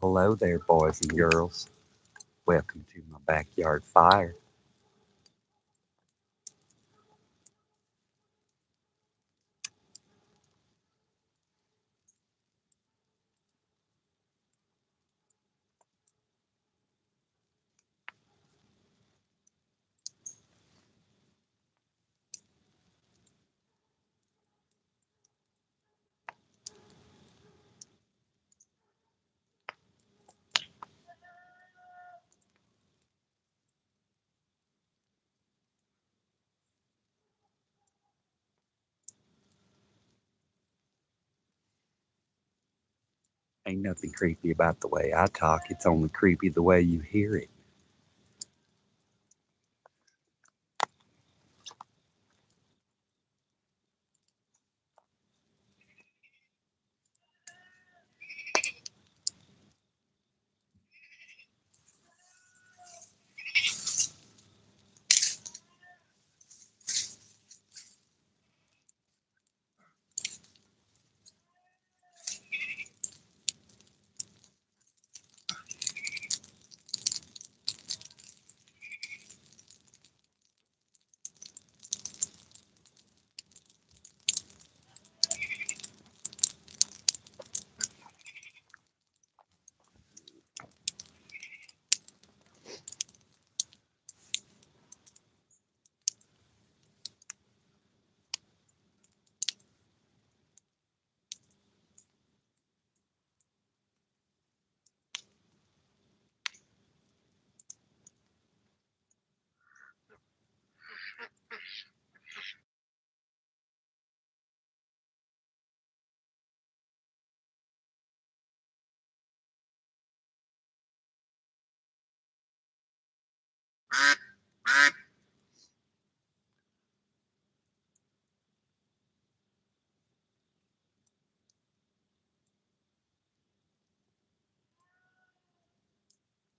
Hello there, boys and girls. Welcome to my backyard fire. Ain't nothing creepy about the way I talk, it's only creepy the way you hear it.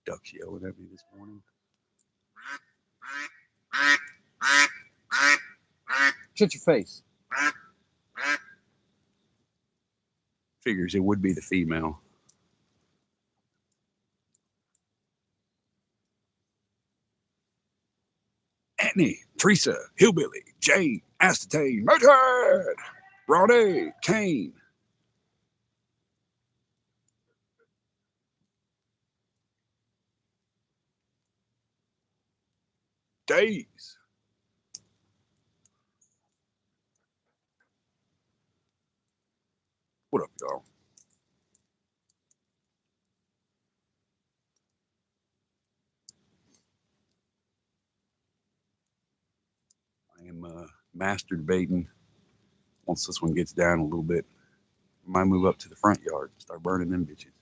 Ducks yelling at me this morning. Shut your face. Figures it would be the female. Annie, Teresa, Hillbilly, Jane, Ascertain, Murdered, Ronnie, Kane. Days. What up, y'all? I am master debating. Once this one gets down a little bit, I might move up to the front yard and start burning them bitches.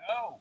No.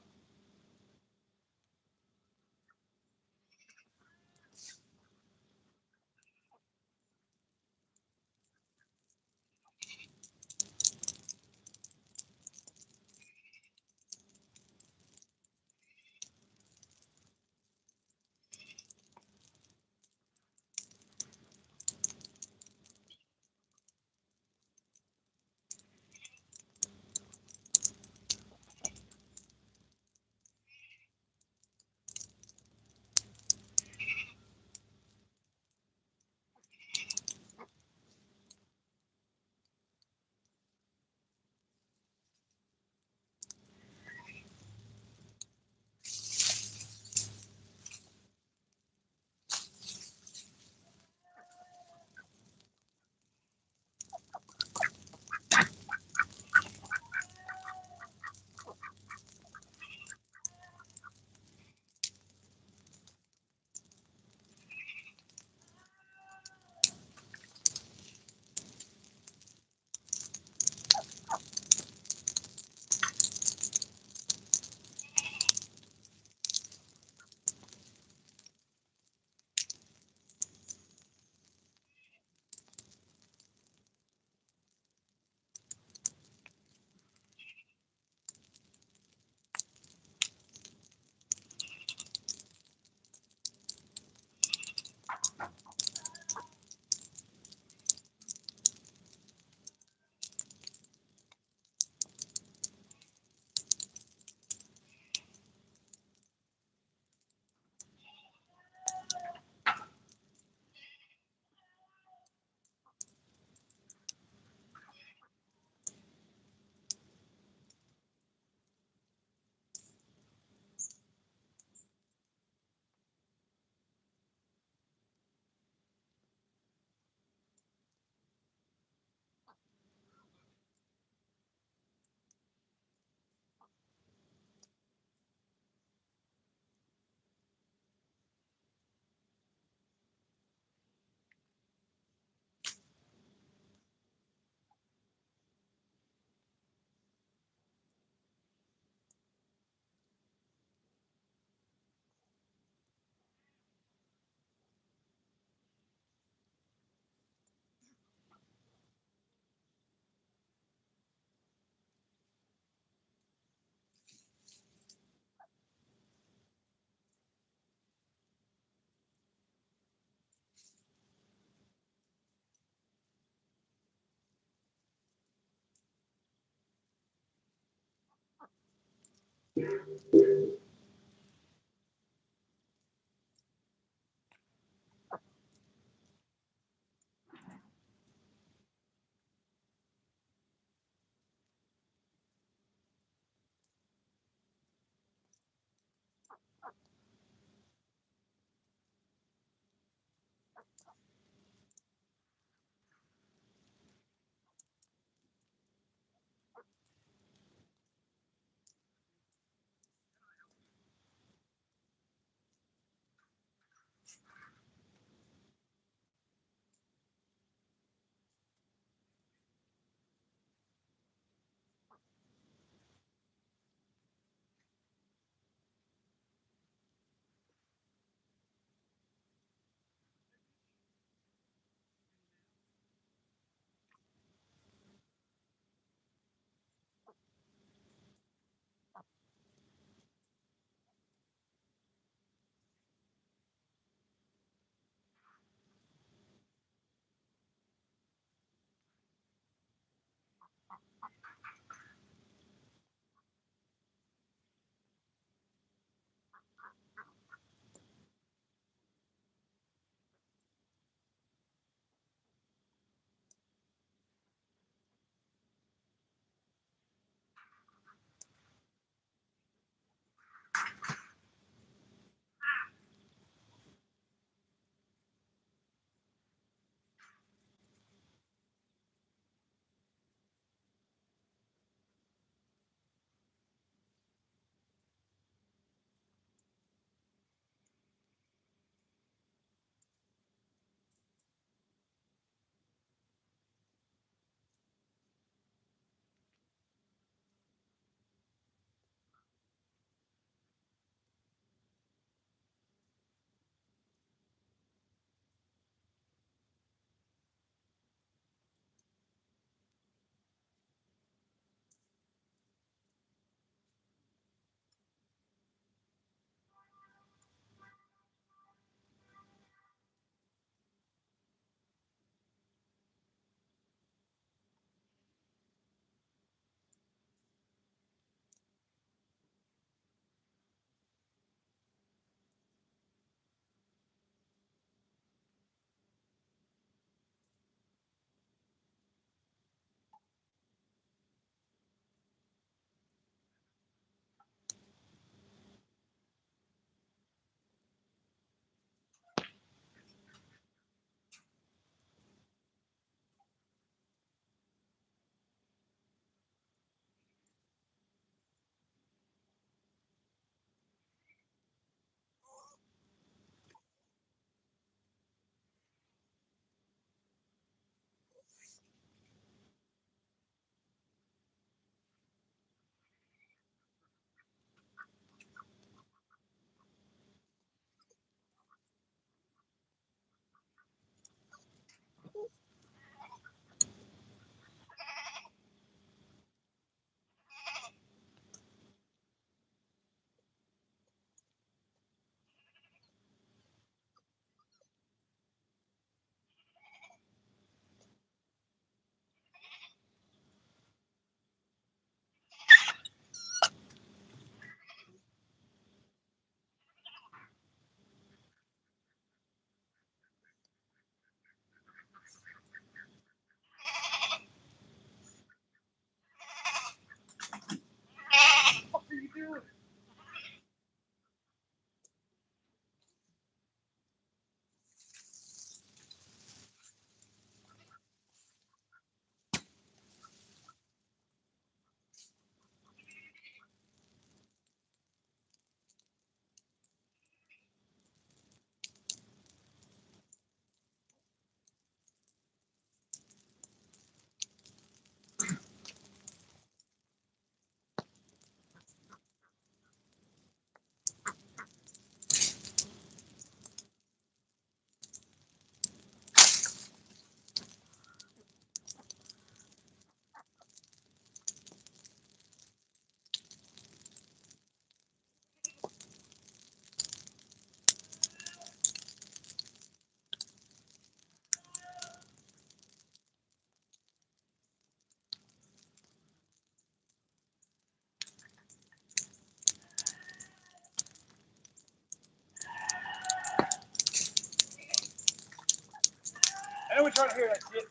I know we're trying to hear that shit.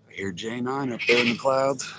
I hear J9 up there in the clouds.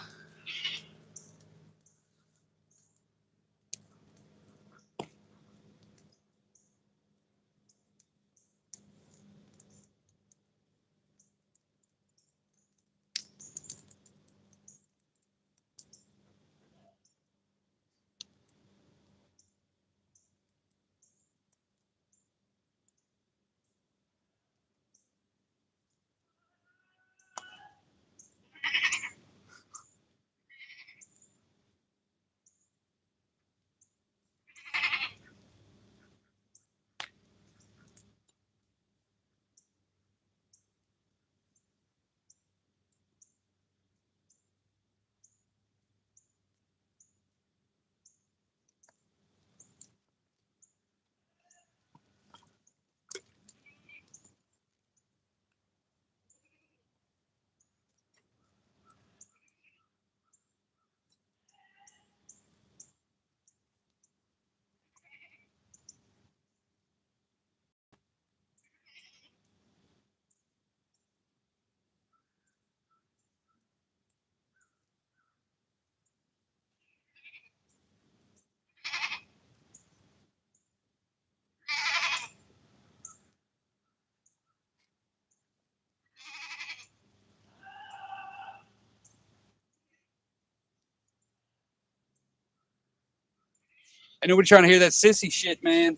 I know we're trying to hear that sissy shit, man.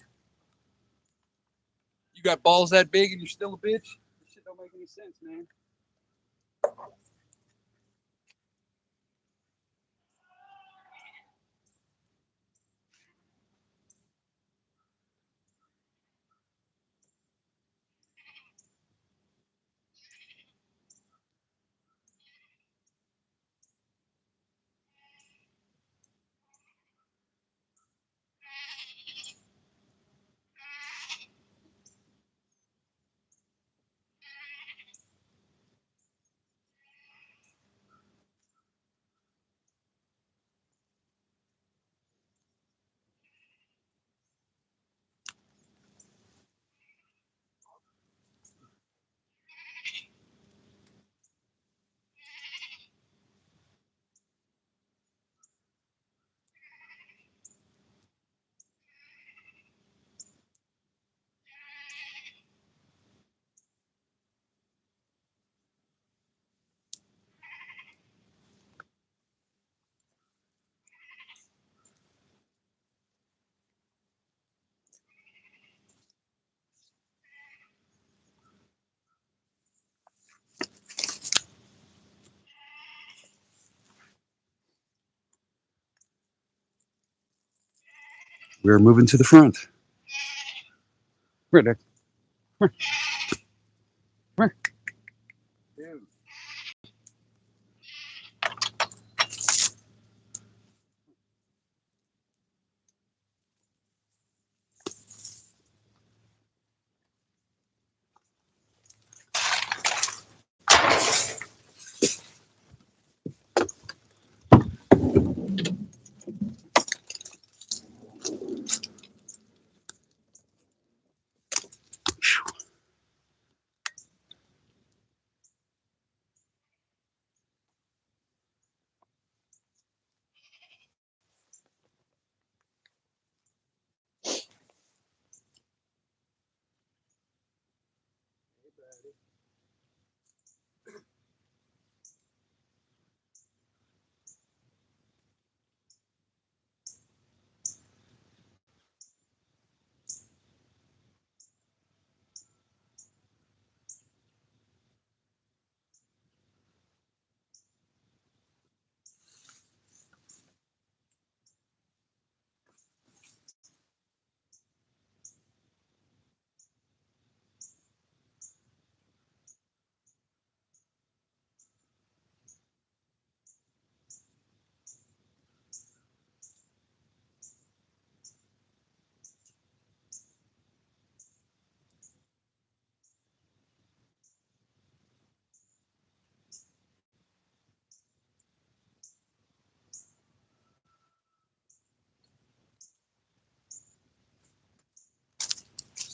You got balls that big and you're still a bitch? This shit don't make any sense, man. We're moving to the front. Right there. Come here. Dude.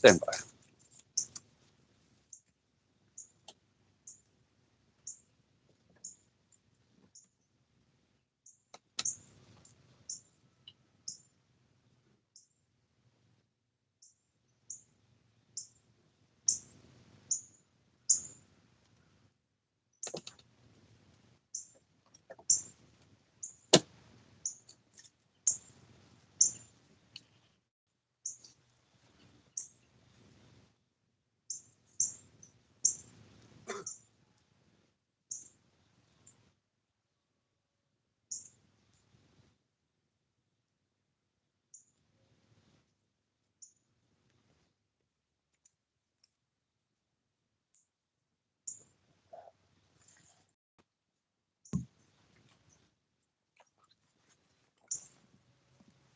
Stand by.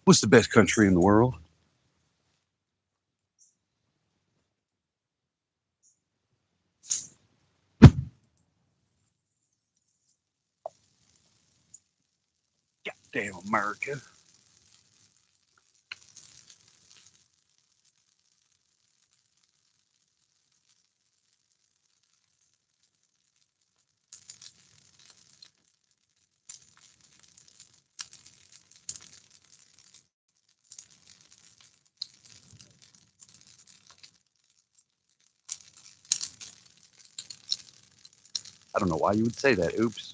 What's the best country in the world? Goddamn America. I don't know why you would say that. Oops.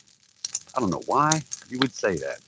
I don't know why you would say that.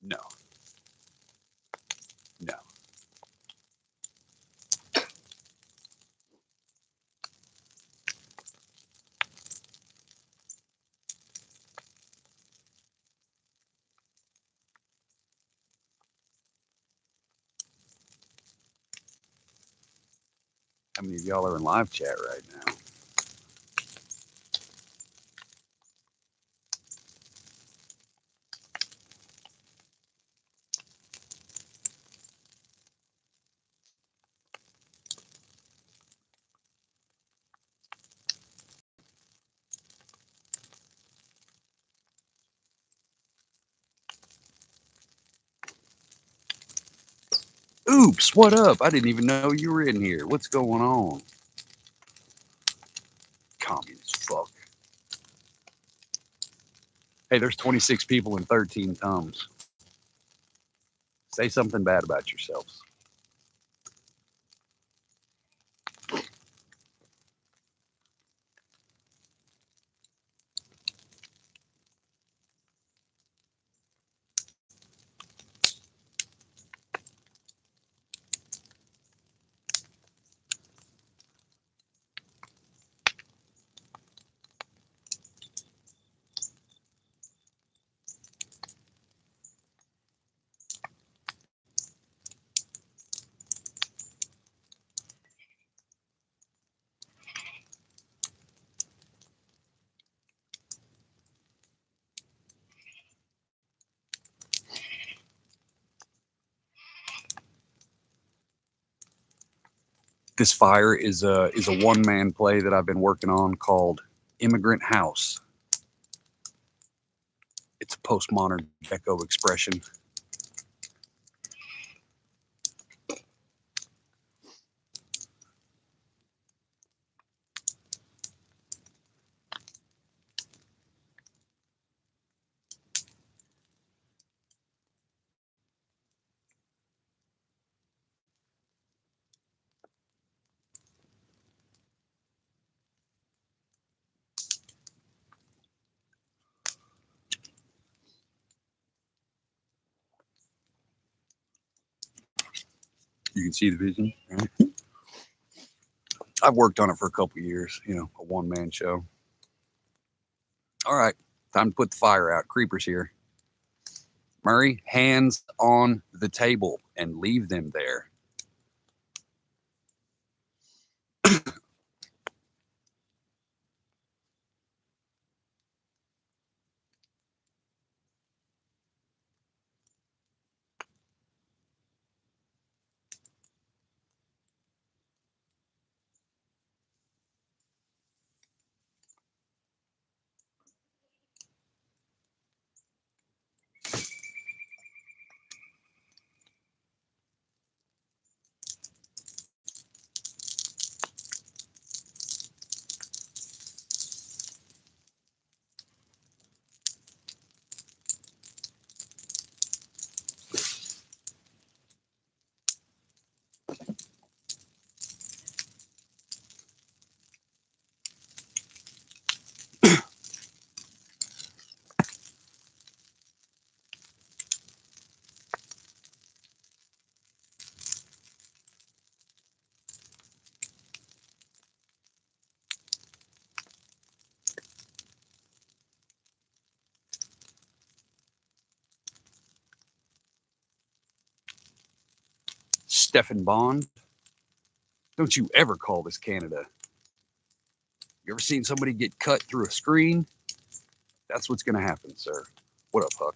No. No. How many of y'all are in live chat right now? Oops, what up? I didn't even know you were in here. What's going on? Communist fuck. Hey, there's 26 people and 13 thumbs. Say something bad about yourselves. This fire is a one-man play that I've been working on called Immigrant House. It's a postmodern deco expression. You can see the vision, right? I've worked on it for a couple years, a one-man show. All right, time to put the fire out. Creeper's here. Murray, hands on the table and leave them there. Stefan Bond, don't you ever call this Canada. You ever seen somebody get cut through a screen? That's what's going to happen, sir. What up, Huck?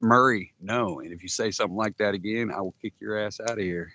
Murray, no. And if you say something like that again, I will kick your ass out of here.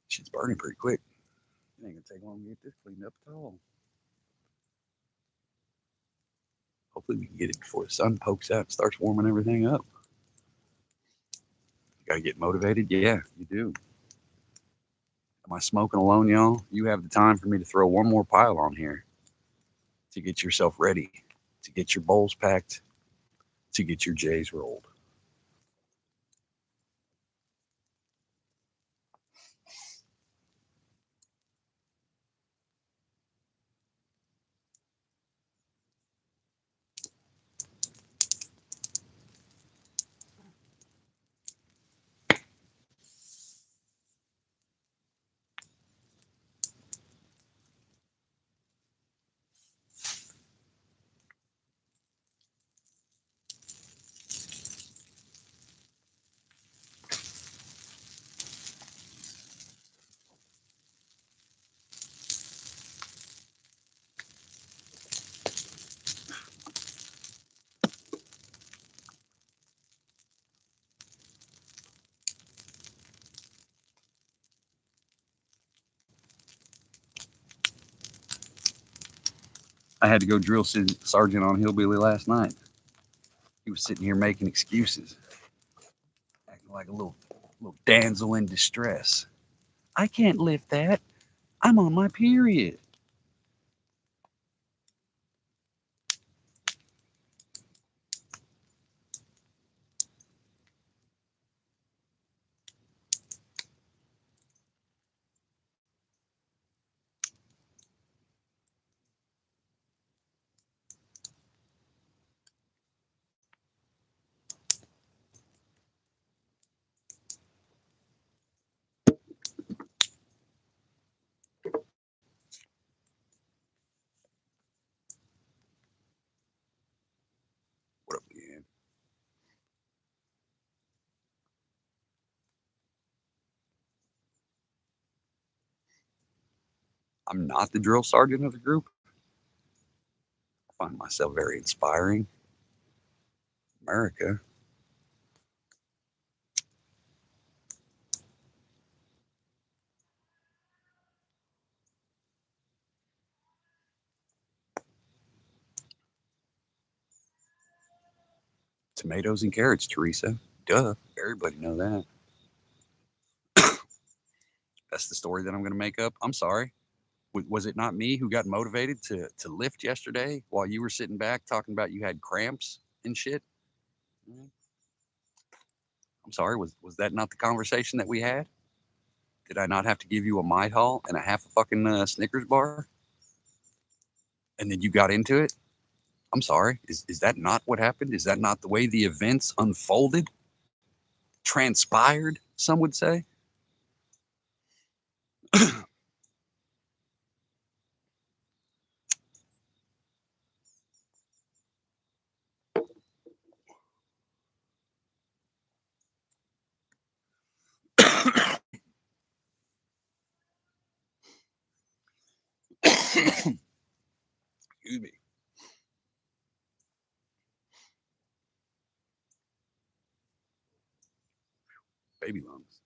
Shit's burning pretty quick. It ain't gonna take long to get this cleaned up at all. Hopefully, we can get it before the sun pokes out and starts warming everything up. Gotta get motivated. Yeah, you do. Am I smoking alone, y'all? You have the time for me to throw one more pile on here to get yourself ready, to get your bowls packed, to get your J's rolled. I had to go drill sergeant on Hillbilly last night. He was sitting here making excuses, acting like a little damsel in distress. I can't lift that. I'm on my period. What up, Leanne? I'm not the drill sergeant of the group. I find myself very inspiring. America. Tomatoes and carrots, Teresa. Duh. Everybody know that. That's the story that I'm going to make up. I'm sorry. Was it not me who got motivated to lift yesterday while you were sitting back talking about you had cramps and shit? Mm, I'm sorry. Was that not the conversation that we had? Did I not have to give you a Midol and a half a fucking Snickers bar, and then you got into it? I'm sorry. Is that not what happened? Is that not the way the events unfolded, transpired? Some would say. Excuse me. Baby lungs.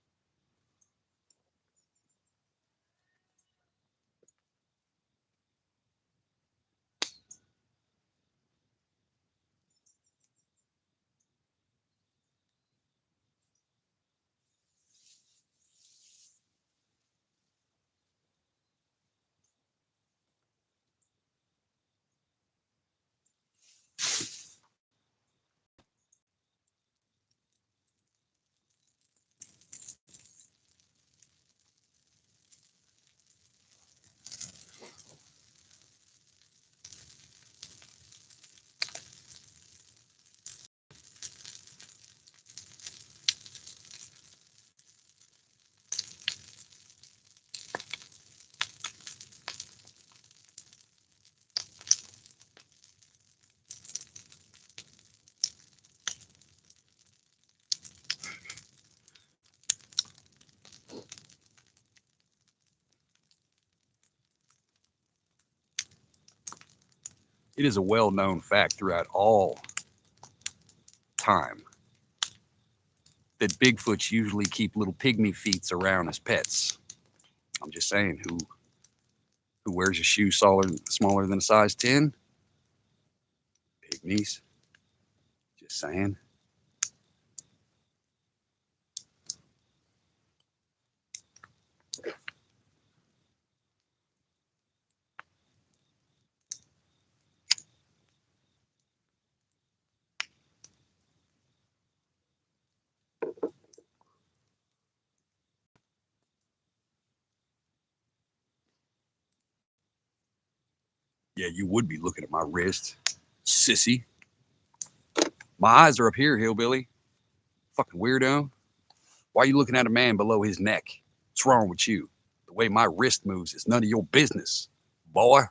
It is a well-known fact throughout all time that Bigfoots usually keep little pygmy feets around as pets. I'm just saying, who wears a shoe smaller than a size 10? Pygmies. Just saying. Yeah, you would be looking at my wrist, sissy. My eyes are up here, hillbilly. Fucking weirdo. Why are you looking at a man below his neck? What's wrong with you? The way my wrist moves is none of your business, boy.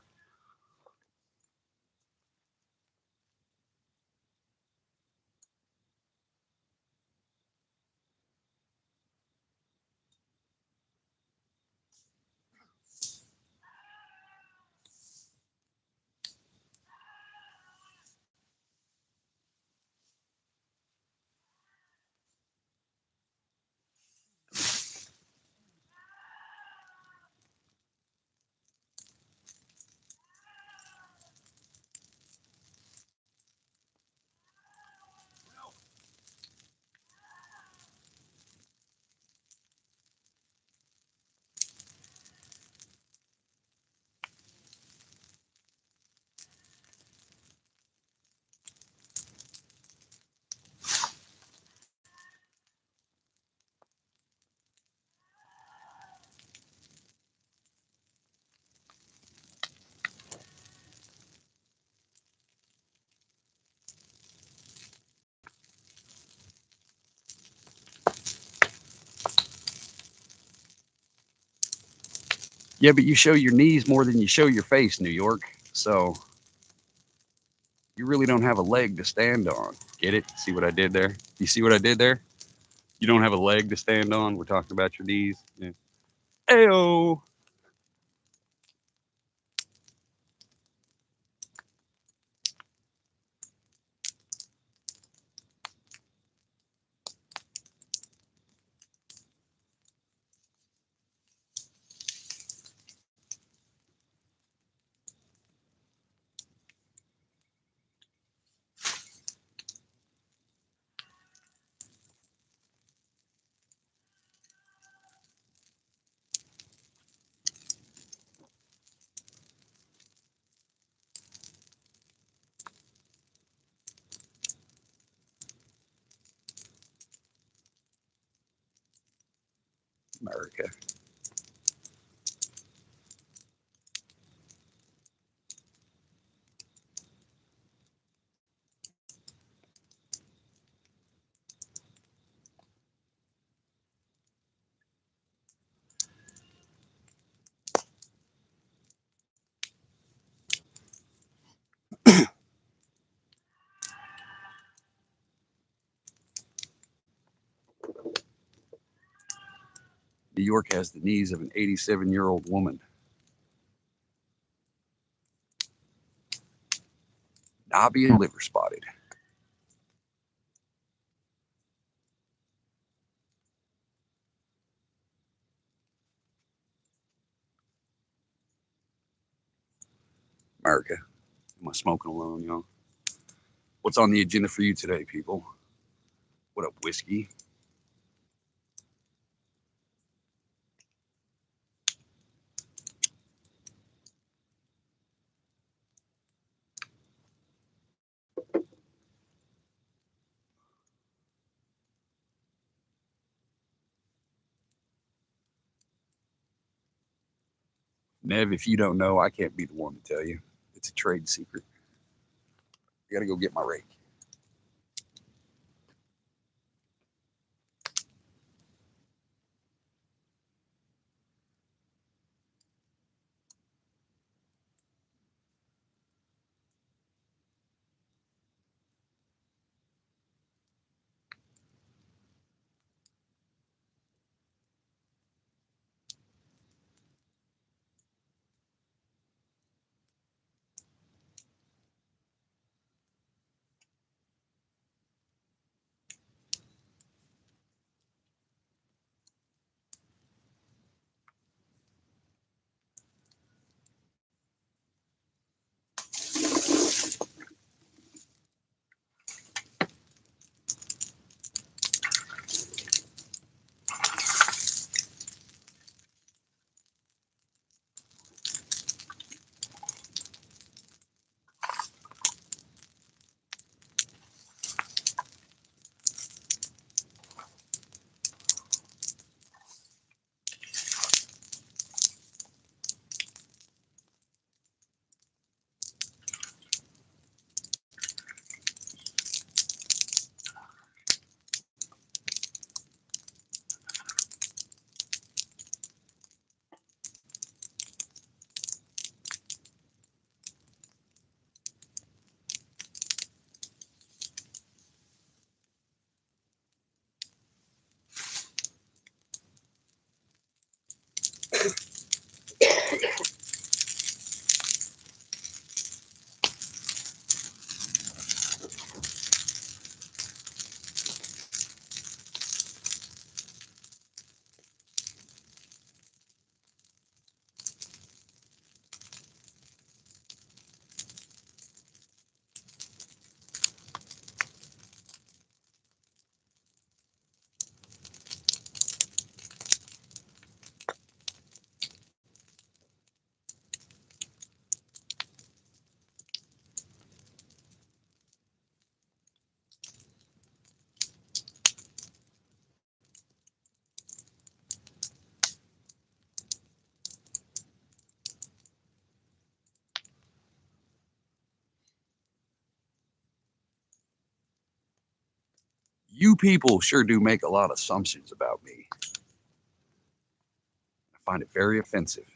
Yeah, but you show your knees more than you show your face, New York. So you really don't have a leg to stand on. Get it? See what I did there? You see what I did there? You don't have a leg to stand on. We're talking about your knees. Yeah. Ayo. America. New York has the knees of an 87-year-old woman. Knobby and liver spotted. America. Am I smoking alone, y'all? What's on the agenda for you today, people? What up, whiskey? Nev, if you don't know, I can't be the one to tell you. It's a trade secret. I gotta go get my rake. You people sure do make a lot of assumptions about me. I find it very offensive.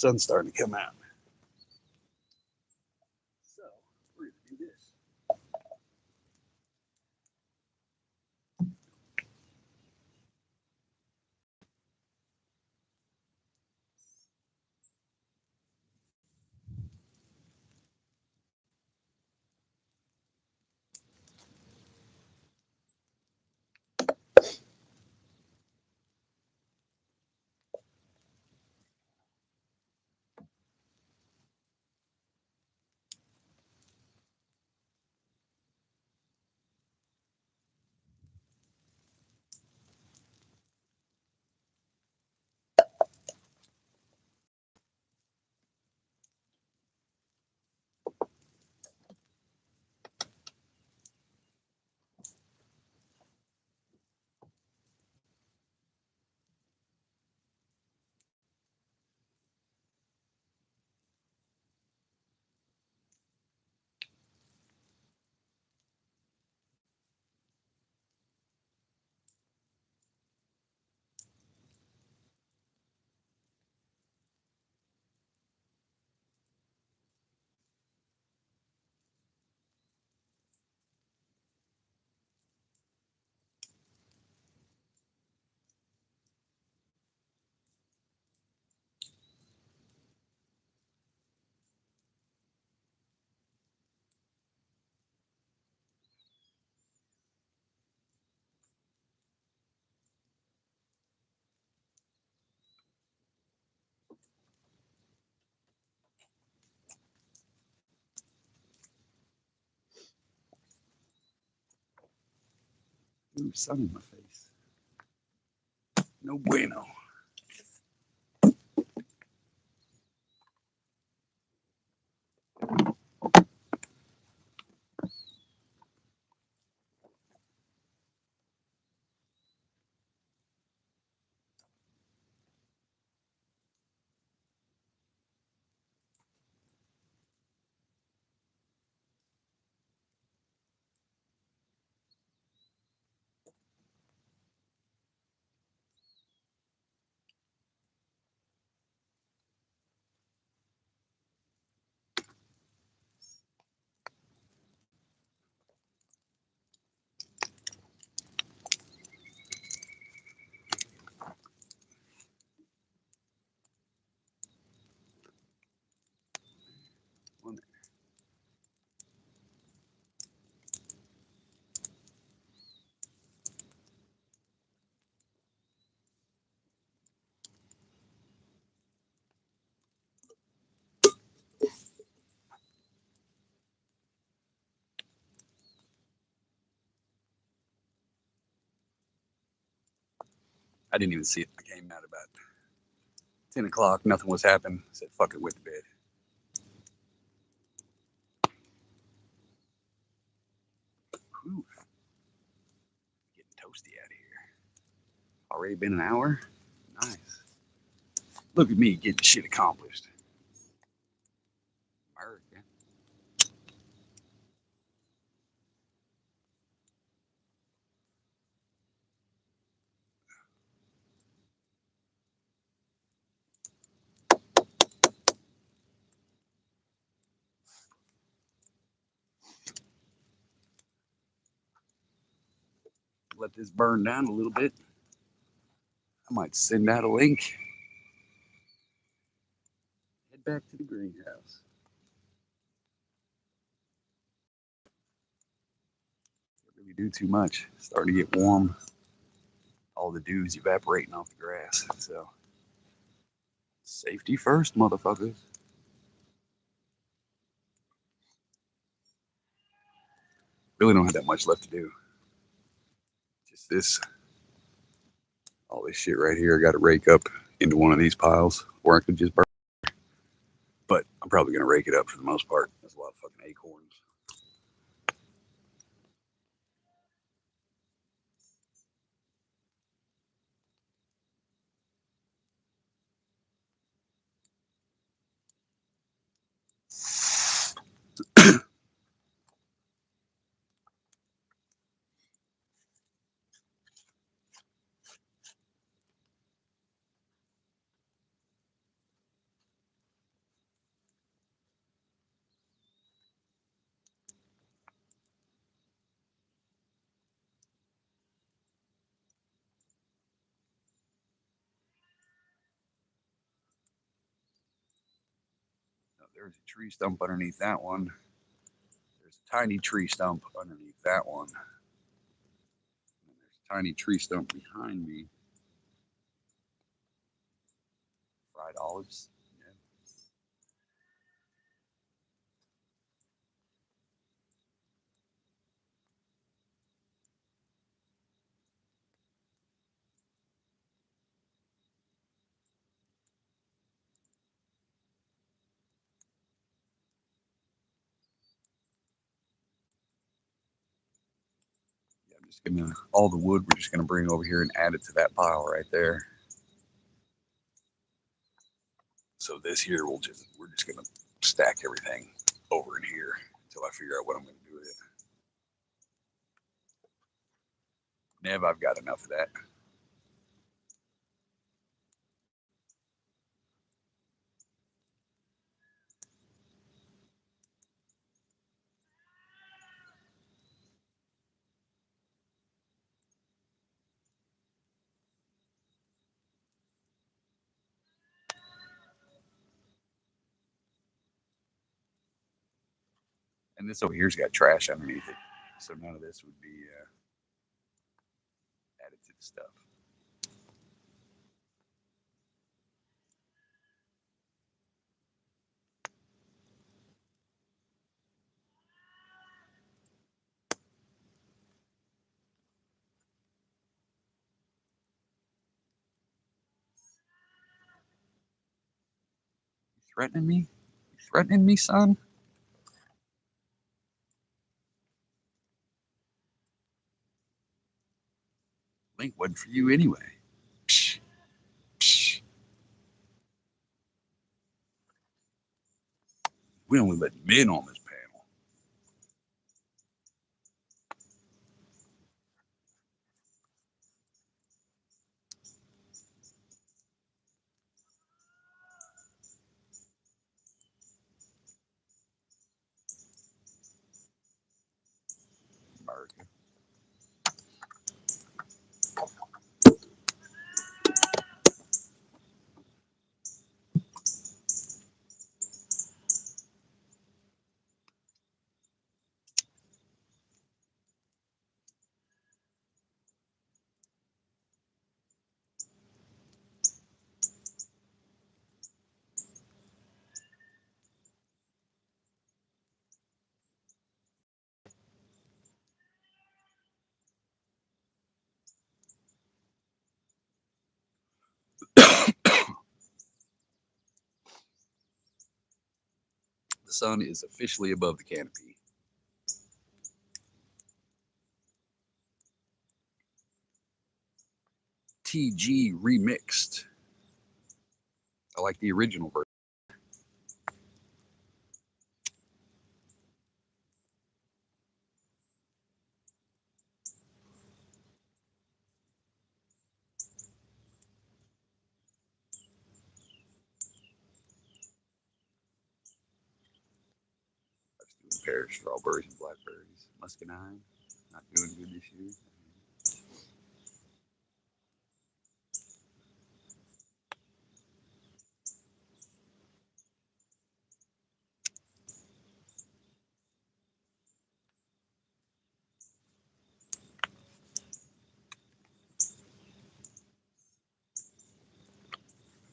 sun's starting to come out. So we're gonna do this. Ooh, sun in my face. No bueno. One there. I didn't even see it. I came out about 10 o'clock. Nothing was happening. I said, fuck it, went to bed. Whew. Getting toasty out of here. Already been an hour? Nice. Look at me getting shit accomplished. America. Let this burn down a little bit. I might send out a link. Head back to the greenhouse. Can't really do too much. It's starting to get warm. All the dew's evaporating off the grass. So, safety first, motherfuckers. Really don't have that much left to do. Just this, all this shit right here. I got to rake up into one of these piles, or I could just burn. But I'm probably gonna rake it up for the most part. There's a lot of fucking acorns. there's a tree stump underneath that one. There's a tiny tree stump underneath that one. And there's a tiny tree stump behind me. Fried olives. Yeah. Yeah, I'm just gonna all the wood we're just gonna bring over here and add it to that pile right there. So this here we're just gonna stack everything over in here until I figure out what I'm gonna do with it. Nev, I've got enough of that. And this over here's got trash underneath it, so none of this would be added to the stuff. You threatening me? You threatening me, son? Link wasn't for you anyway. Psh, psh. We only let men on this panel. America. The sun is officially above the canopy. TG remixed. I like the original version. I was doing pears, strawberries, and blackberries. Muscadine, not doing good this year.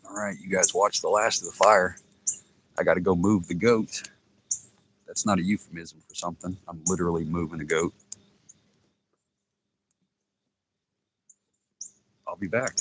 All right, you guys watch the last of the fire. I got to go move the goat. That's not a euphemism for something. I'm literally moving a goat. I'll be back.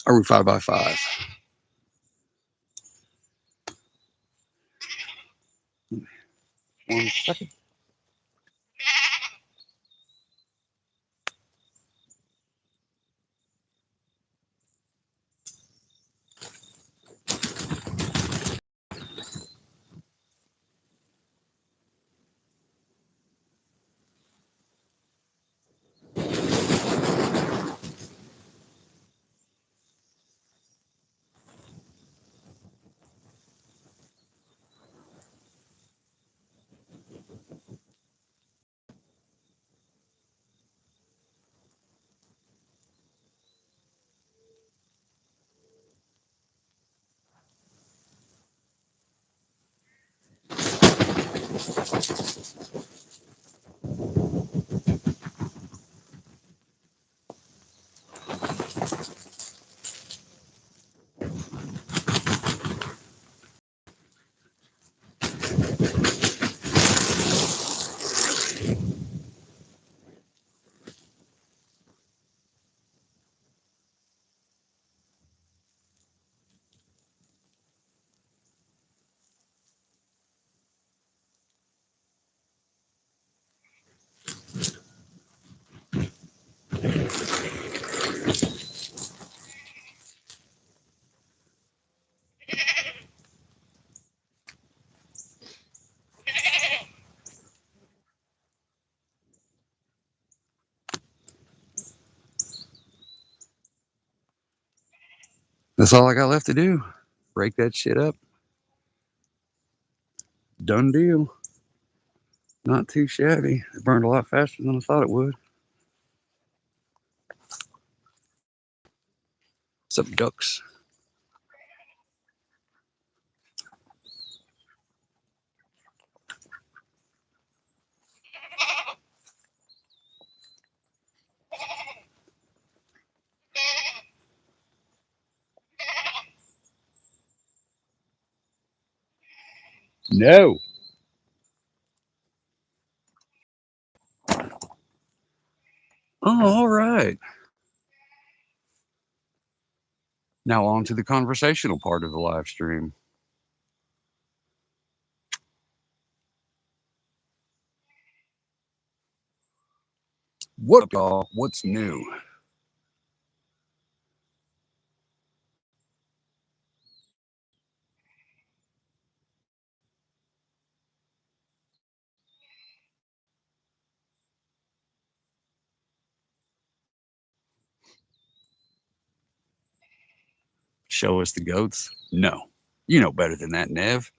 Are we 5x5? One second. That's all I got left to do. Break that shit up. Done deal. Not too shabby. It burned a lot faster than I thought it would. Some ducks. No. Oh, all right. Now on to the conversational part of the live stream. What up, y'all? What's new? Show us the goats? No. You know better than that, Nev.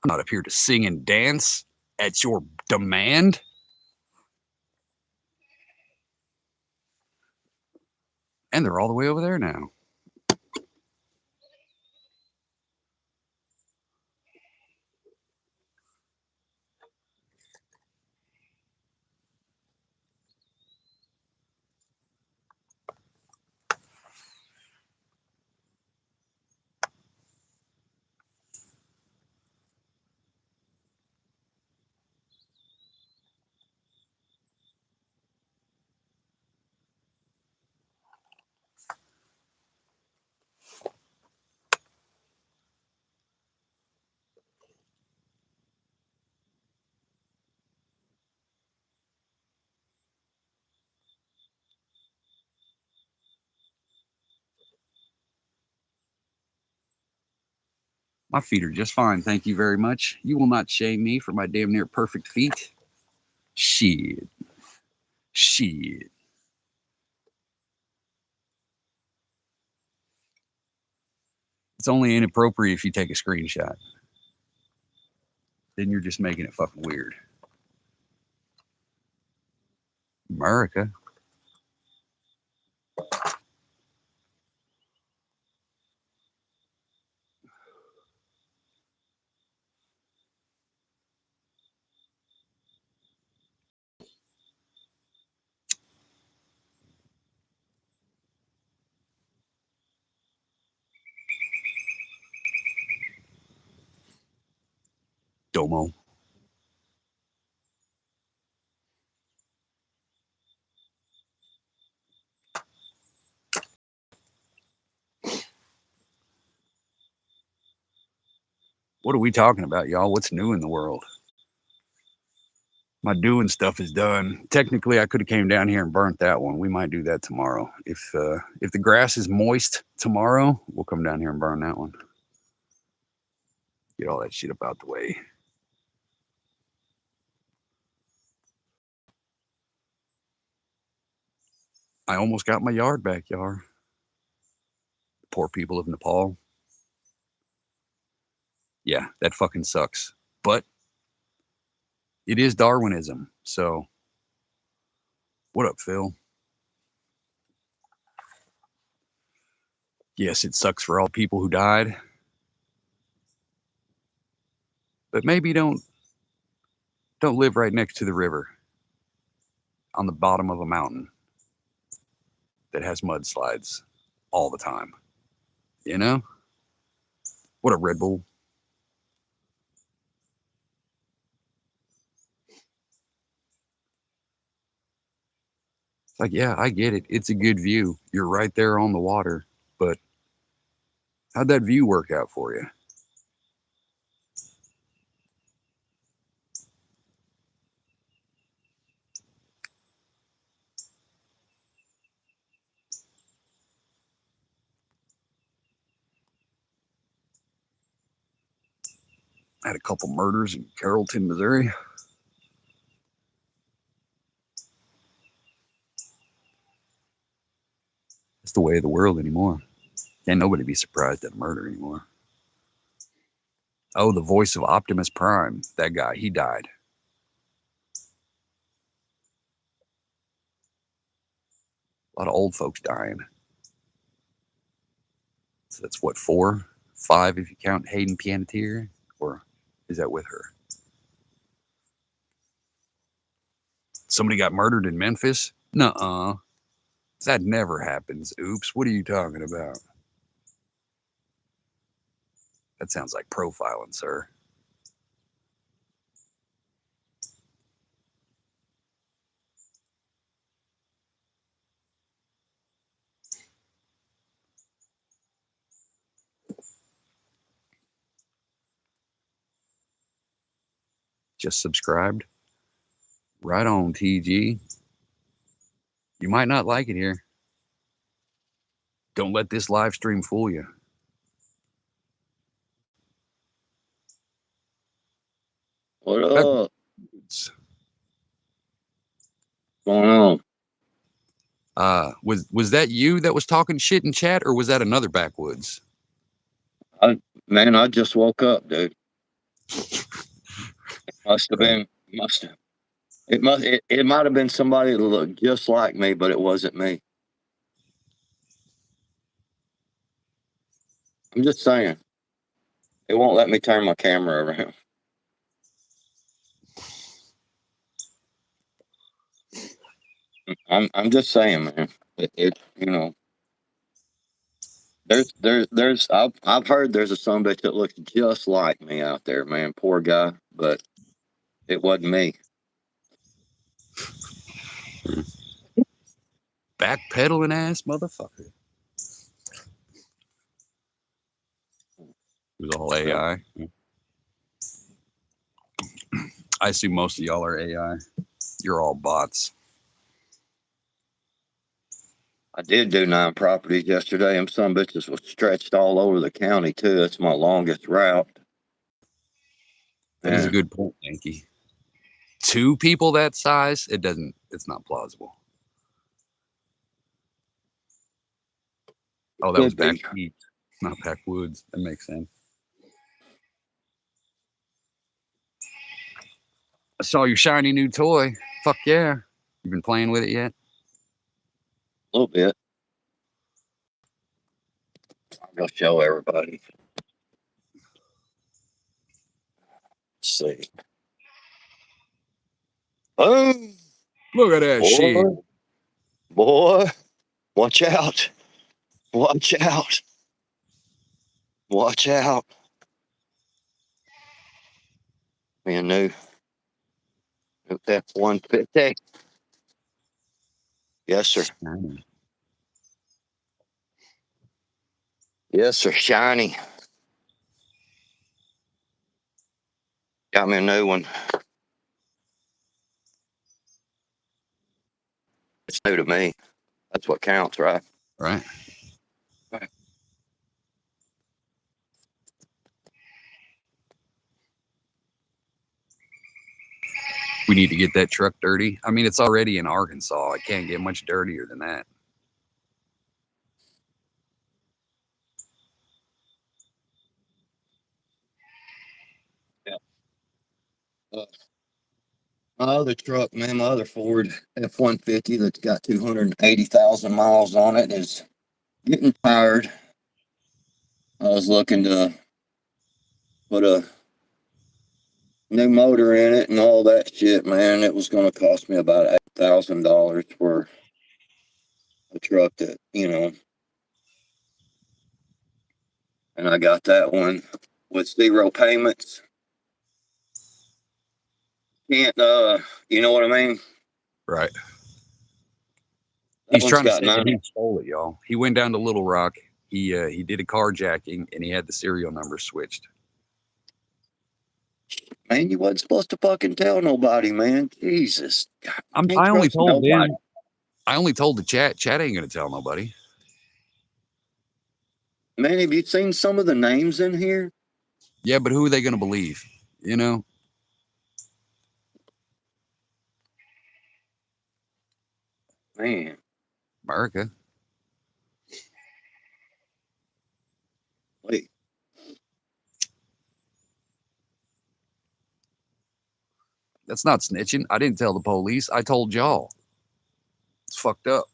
I'm not up here to sing and dance at your demand. And they're all the way over there now. My feet are just fine, thank you very much. You will not shame me for my damn near perfect feet. Shit. Shit. It's only inappropriate if you take a screenshot. Then you're just making it fucking weird. America. Domo. What are we talking about, y'all? What's new in the world? My doing stuff is done. Technically, I could have came down here and burnt that one. We might do that tomorrow. If the grass is moist tomorrow, we'll come down here and burn that one. Get all that shit up out the way. I almost got my yard back, y'all. Poor people of Nepal. Yeah, that fucking sucks. But it is Darwinism. So, what up, Phil? Yes, it sucks for all people who died. But maybe don't live right next to the river on the bottom of a mountain that has mudslides all the time. You know? What a Red Bull. It's like, yeah, I get it. It's a good view. You're right there on the water. But how'd that view work out for you? I had a couple murders in Carrollton, Missouri. It's the way of the world anymore. Can't nobody be surprised at a murder anymore. Oh, the voice of Optimus Prime. That guy, he died. A lot of old folks dying. So that's what, 4, 5 if you count Hayden Panettiere? Or is that with her? Somebody got murdered in Memphis? Nuh-uh. That never happens. Oops, what are you talking about? That sounds like profiling, sir. Just subscribed. Right on, TG. You might not like it here. Don't let this live stream fool you. What up? Going on? Was that you that was talking shit in chat, or was that another backwoods? Man, I just woke up, dude. Must have been. It might have been somebody that looked just like me, but it wasn't me. I'm just saying. It won't let me turn my camera around. I'm just saying, man. I've heard there's a son bitch that looks just like me out there, man. Poor guy, but it wasn't me. Backpedaling ass motherfucker. It was all AI. I assume most of y'all are AI. You're all bots. I did do 9 properties yesterday. Them some bitches was stretched all over the county too. That's my longest route. That is a good point, Yankee. 2 people that size, it's not plausible. Oh, that was Backwoods, not Backwoods. That makes sense. I saw your shiny new toy. Fuck yeah. You been playing with it yet? A little bit. I'll go show everybody. Let's see. Boom. Look at that shit. Boy, watch out. Watch out. Watch out. Me a new F-150. Yes, sir. Yes, sir. Shiny. Got me a new one. It's new to me. That's what counts, right? Right. We need to get that truck dirty. I mean, it's already in Arkansas. It can't get much dirtier than that. My other truck, man, my other Ford F-150 that's got 280,000 miles on it is getting tired. I was looking to put a new motor in it and all that shit, man. It was going to cost me about $8,000 for a truck that, and I got that one with 0 payments. Can't, you know what I mean? Right. That He's one's trying to got say that 90. he stole it, y'all. He went down to Little Rock. He did a carjacking and he had the serial number switched. Man, you wasn't supposed to fucking tell nobody, man. Jesus. Can't I only trust told nobody. them. I only told the chat. Chat ain't gonna tell nobody. Man, have you seen some of the names in here? Yeah, but who are they gonna believe? You know? Man, America. wait. That's not snitching. I didn't tell the police. I told y'all. It's fucked up.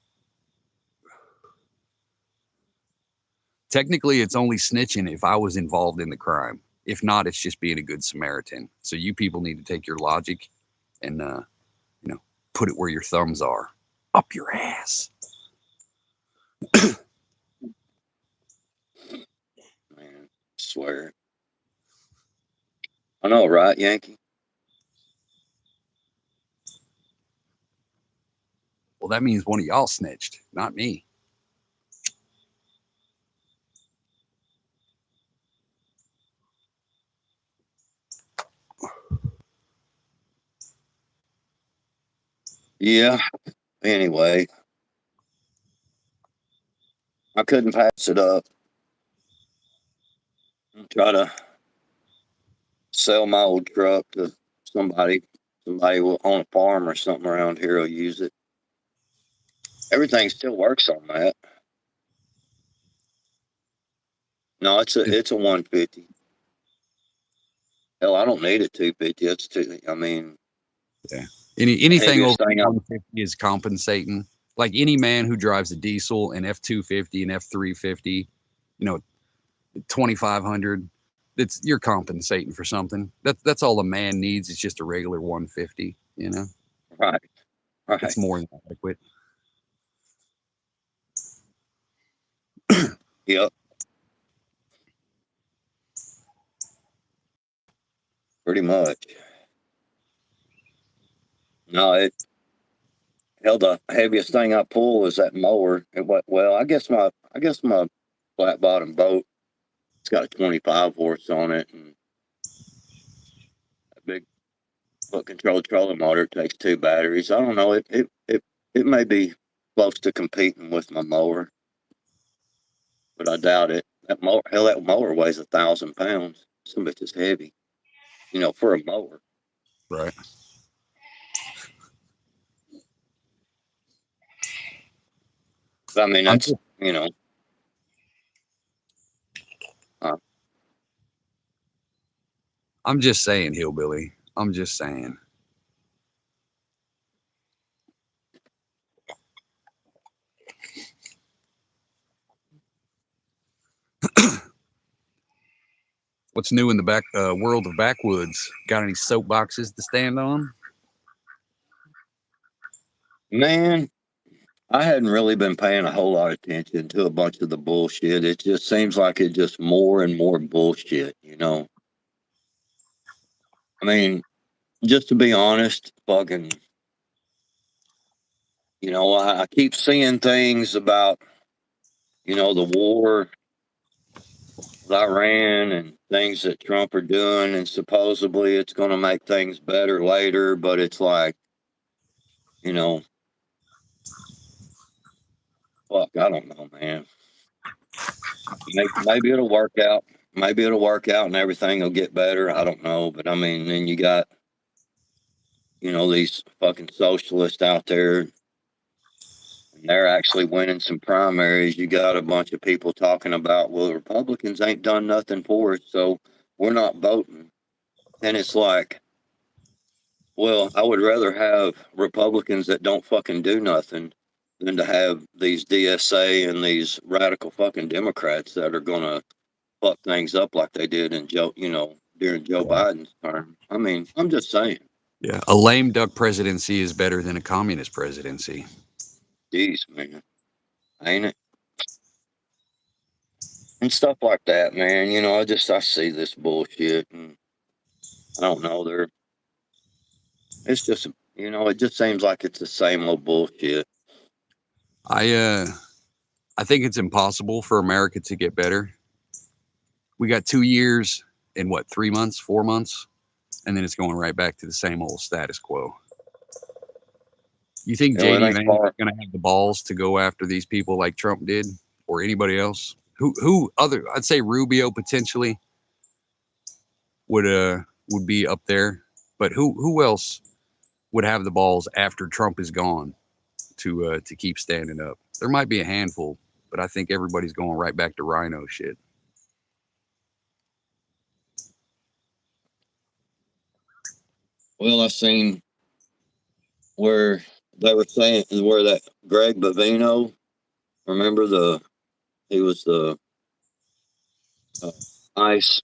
Technically, it's only snitching if I was involved in the crime. If not, it's just being a good Samaritan. So you people need to take your logic and put it where your thumbs are. Up your ass. Man, swear. I know, right, Yankee? Well, that means one of y'all snitched, not me. Yeah. Anyway, I couldn't pass it up. Try to sell my old truck to somebody. Somebody will on a farm or something around here will use it. Everything still works on that. No, it's a 150. Hell, I don't need a 250. It's too. I mean, Yeah. Anything over heaviest thing 150 is compensating. Like any man who drives a diesel, an F250, an F350, 2500, you're compensating for something. That's all a man needs. It's just a regular 150. Right. It's more than adequate. Yep. Pretty much. No, hell, the heaviest thing I pull is that mower. Well, I guess my flat bottom boat, it's got a 25 horse on it, and a big foot control trolling motor takes 2 batteries. I don't know. It may be close to competing with my mower, but I doubt it. That mower weighs 1,000 pounds. Some bitch is heavy, for a mower. Right. I mean, that's, I'm just saying, hillbilly. I'm just saying. What's new in the back world of backwoods? Got any soapboxes to stand on? man, I hadn't really been paying a whole lot of attention to a bunch of the bullshit. It just seems like it's just more and more bullshit, I mean, just to be honest, fucking, I keep seeing things about, the war Iran and things that Trump are doing, and supposedly it's going to make things better later, but it's like, you know, fuck, I don't know, man. Maybe it'll work out. Maybe it'll work out and everything will get better. I don't know. But I mean, then you got, these fucking socialists out there, and they're actually winning some primaries. You got a bunch of people talking about, well, the Republicans ain't done nothing for us, so we're not voting. And it's like, well, I would rather have Republicans that don't fucking do nothing than to have these DSA and these radical fucking Democrats that are going to fuck things up like they did in during Joe Biden's term. I mean, I'm just saying. Yeah, a lame duck presidency is better than a communist presidency. Jeez, man, ain't it? And stuff like that, man. I see this bullshit, and I don't know. It's just, it just seems like it's the same old bullshit. I think it's impossible for America to get better. We got 2 years and what, 3 months, 4 months, and then it's going right back to the same old status quo. You think You know, it JD ain't Vance far. is going to have the balls to go after these people like Trump did, or anybody else? Who other? I'd say Rubio potentially would be up there, but who else would have the balls after Trump is gone to keep standing up? There might be a handful, but I think everybody's going right back to Rhino shit. Well, I seen where they were saying where that Greg Bavino, remember he was the ICE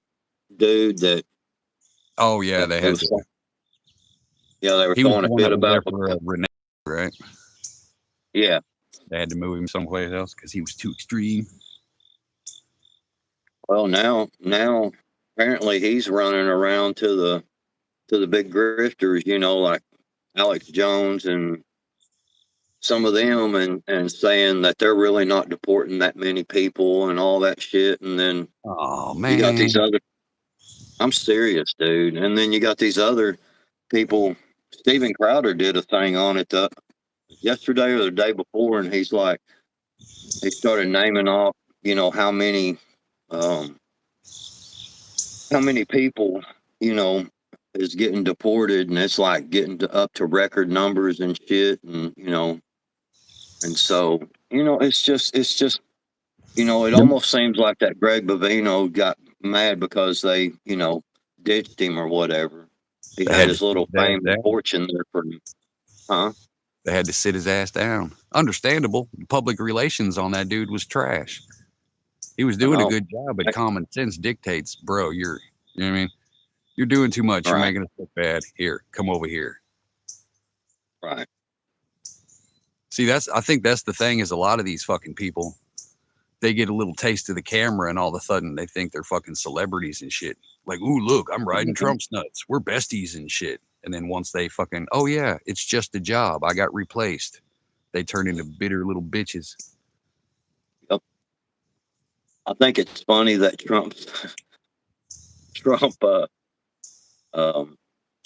dude that Oh yeah, that they they had was to. they were He was throwing the a one fit that was there about for Renee, right? yeah. They had to move him someplace else because he was too extreme. Well, now apparently he's running around to the big grifters, like Alex Jones and some of them, and saying that they're really not deporting that many people and all that shit. And then Oh you got man, these other. I'm serious, dude. And then you got these other people. Steven Crowder did a thing on it yesterday or the day before, and he's like, he started naming off, how many um, people, is getting deported, and it's like getting up to record numbers and shit, and and so it's just it almost seems like that Greg Bavino got mad because they ditched him or whatever. He they had had to his sit little his ass fame and down. fortune there for him, huh? They had to sit his ass down. Understandable. Public relations on that dude was trash. He was I doing a know, good job, but common sense dictates, bro. You know what I mean? You're doing too much. You're right, making us look bad. Here, come over here. right. See, I think that's the thing is a lot of these fucking people, they get a little taste of the camera and all of a sudden they think they're fucking celebrities and shit. Like, ooh, look, I'm riding Mhm. Trump's nuts. We're besties and shit. And then once they fucking, oh yeah, it's just a job. I got replaced. They turn into bitter little bitches. Yep. I think it's funny that Trump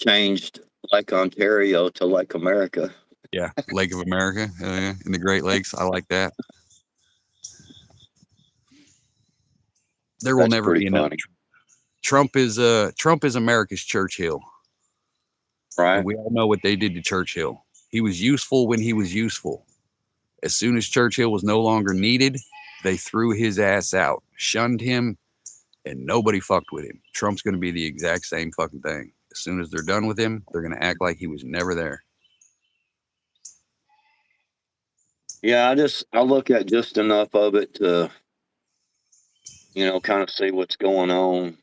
changed Lake Ontario to Lake America. Yeah, Lake of America, yeah, in the Great Lakes. I like that. There will That's never pretty be another. funny, Trump is America's Churchill, and right? we all know what they did to Churchill. He was useful when he was useful. As soon as Churchill was no longer needed, they threw his ass out, shunned him, and nobody fucked with him. Trump's going to be the exact same fucking thing. As soon as they're done with him, they're going to act like he was never there. Yeah, I look at just enough of it to kind of see what's going on,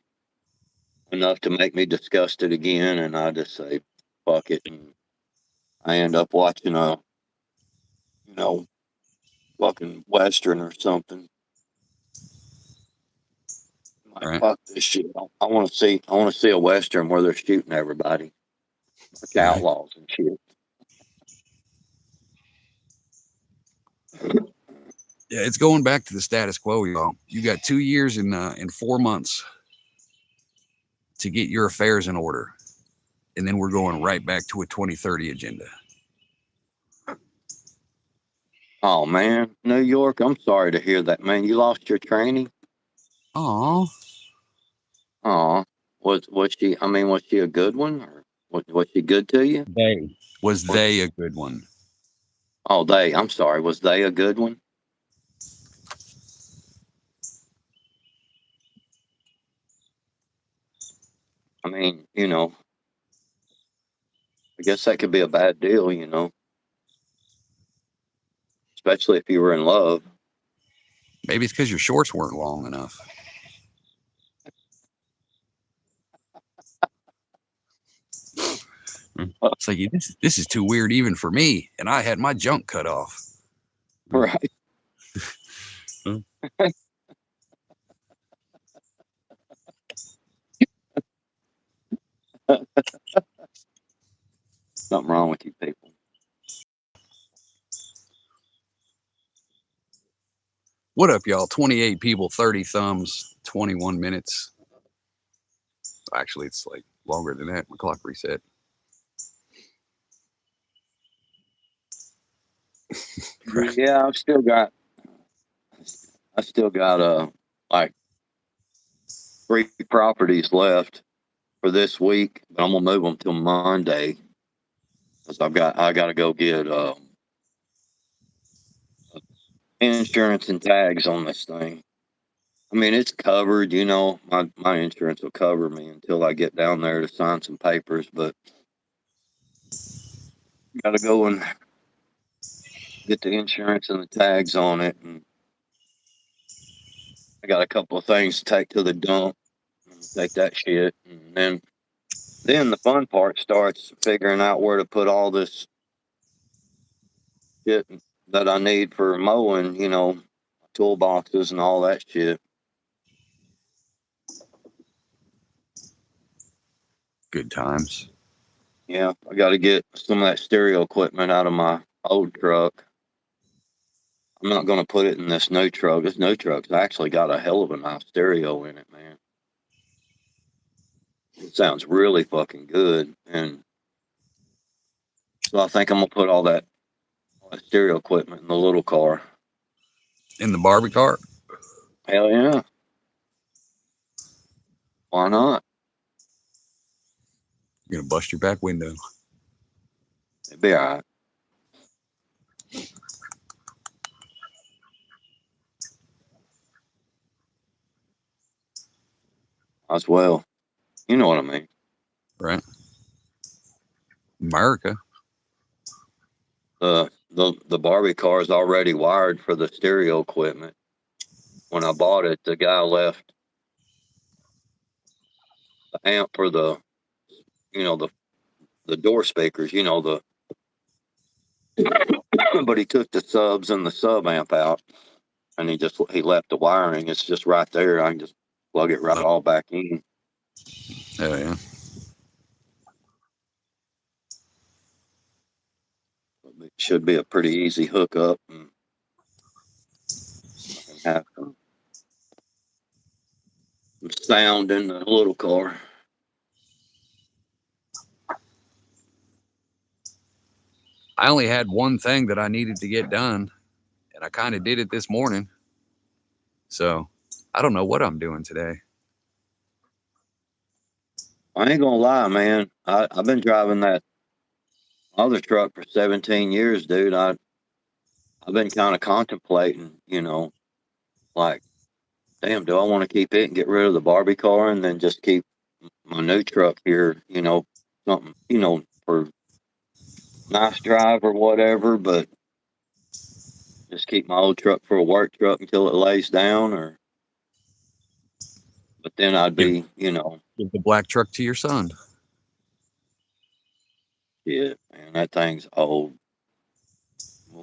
enough to make me disgusted again, and I just say fuck it, and I end up watching a you know fucking western or something. Like Right? fuck this shit. I want to see a western where they're shooting everybody like Right. outlaws and shit. Yeah, it's going back to the status quo, y'all. You got 2 years in 4 months to get your affairs in order, and then we're going right back to a 2030 agenda. Oh man, New York, I'm sorry to hear that, man. You lost your training. Oh, Oh, was she? I mean, was she a good one, or was she good to you? was they a good one? Oh, they. I'm sorry. Was they a good one? I mean, I guess that could be a bad deal, especially if you were in love. Maybe it's because your shorts weren't long enough. It's like this is too weird even for me, and I had my junk cut off. Right. Something wrong with you people. What up, y'all? 28 people, 30 thumbs, 21 minutes. Actually, it's like longer than that. My clock reset. Right. Yeah, I still got like 3 properties left for this week, but I'm gonna move them till Monday because I got to go get insurance and tags on this thing. I mean, it's covered, my insurance will cover me until I get down there to sign some papers, but got to go and get the insurance and the tags on it. And I got a couple of things to take to the dump, take that shit. And then the fun part starts, figuring out where to put all this shit that I need for mowing, toolboxes and all that shit. Good times. Yeah, I got to get some of that stereo equipment out of my old truck. I'm not going to put it in this new truck. This new truck's actually got a hell of a nice stereo in it, man. It sounds really fucking good. And so I think I'm going to put all that stereo equipment in the little car. In the Barbie cart? Hell yeah. Why not? You're going to bust your back window. It'd be all right. As well. You know what I mean. Right. America. The Barbie car is already wired for the stereo equipment. When I bought it, the guy left the amp for the door speakers, but he took the subs and the sub amp out, and he left the wiring. It's just right there. I can just plug it right all back in. Oh, yeah. It should be a pretty easy hookup, and I can have some sound in the little car. I only had one thing that I needed to get done, and I kind of did it this morning. So I don't know what I'm doing today. I ain't gonna lie, man. I've been driving that other truck for 17 years, dude. I've been kind of contemplating, like, damn, do I want to keep it and get rid of the Barbie car and then just keep my new truck here, something, for nice drive or whatever, but just keep my old truck for a work truck until it lays down, but then I'd Give, be, give the black truck to your son. yeah, man, that thing's old.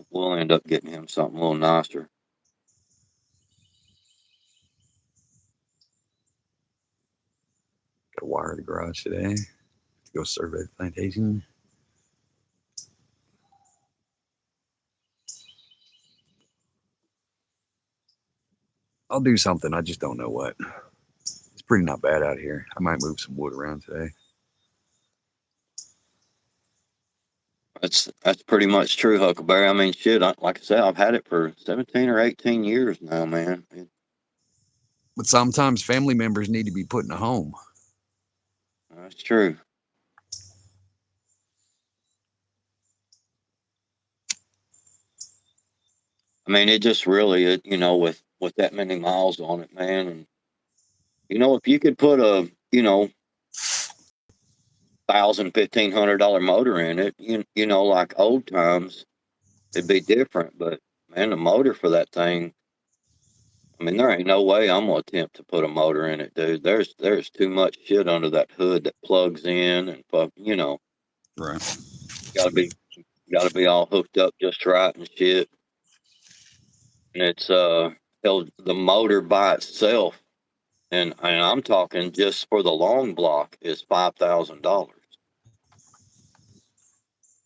We'll end up getting him something a little nicer. Got to wire the garage today. Go survey the plantation. I'll do something. I just don't know what. It's pretty not bad out here. I might move some wood around today. That's pretty much true, Huckleberry. I mean, shit. Like I said, I've had it for 17 or 18 years now, man. But sometimes family members need to be put in a home. That's true. I mean, it just really, with that many miles on it, man. And if you could put a, $1,000, $1,500 motor in it, like old times, it'd be different. But man, the motor for that thing, I mean, there ain't no way I'm gonna attempt to put a motor in it, dude. There's too much shit under that hood that plugs in and Right. gotta be all hooked up just right and shit. And it's the motor by itself, and I'm talking just for the long block is $5,000.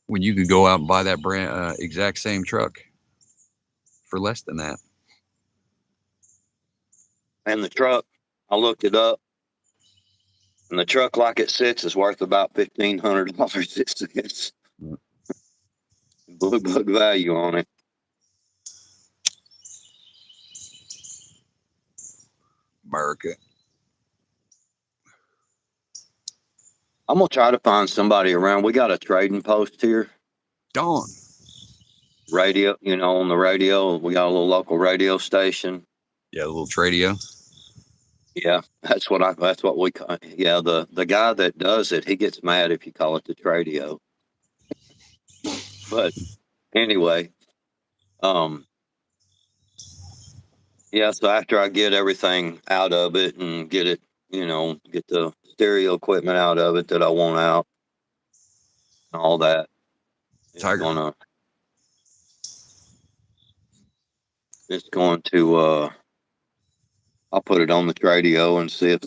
When you could go out and buy that brand exact same truck for less than that. And the truck, I looked it up, and the truck like it sits is worth about $1,500. It's blue book value on it. America. I'm gonna try to find somebody around. We got a trading post here. Dawn. Radio, on the radio, we got a little local radio station. Yeah, a little tradio. Yeah, that's what we call. Yeah, the guy that does it, he gets mad if you call it the tradio. But anyway, yeah. So after I get everything out of it and get it, get the stereo equipment out of it that I want out, and all that, Tiger. It's going to. I'll put it on the tradio and see if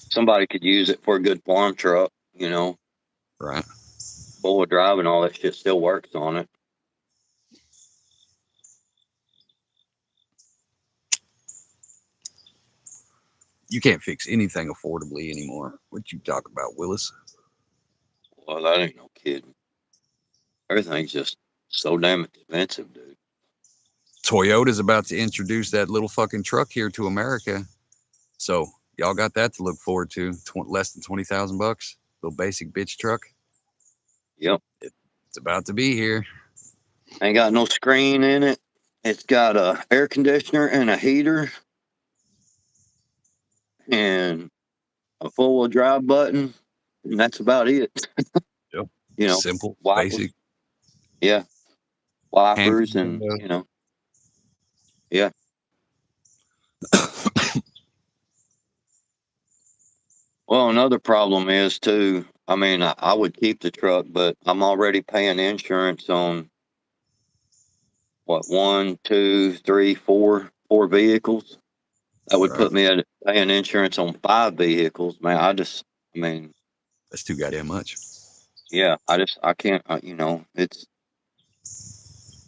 somebody could use it for a good farm truck. Right. Four-wheel drive and all that shit still works on it. You can't fix anything affordably anymore. What you talk about, Willis? Well, that ain't no kidding. Everything's just so damn expensive, dude. Toyota's about to introduce that little fucking truck here to America. So y'all got that to look forward to. Less than $20,000. Little basic bitch truck. Yep. It's about to be here. Ain't got no screen in it. It's got a air conditioner and a heater and a four-wheel drive button, and that's about it. Yep. Simple, wipers. basic. Yeah. Wipers and yeah. Well, another problem is too, I mean, I would keep the truck, but I'm already paying insurance on what, 1, 2, 3, 4 vehicles. That would put me at paying insurance on 5 vehicles. Man, I mean, that's too goddamn much. Yeah, I can't,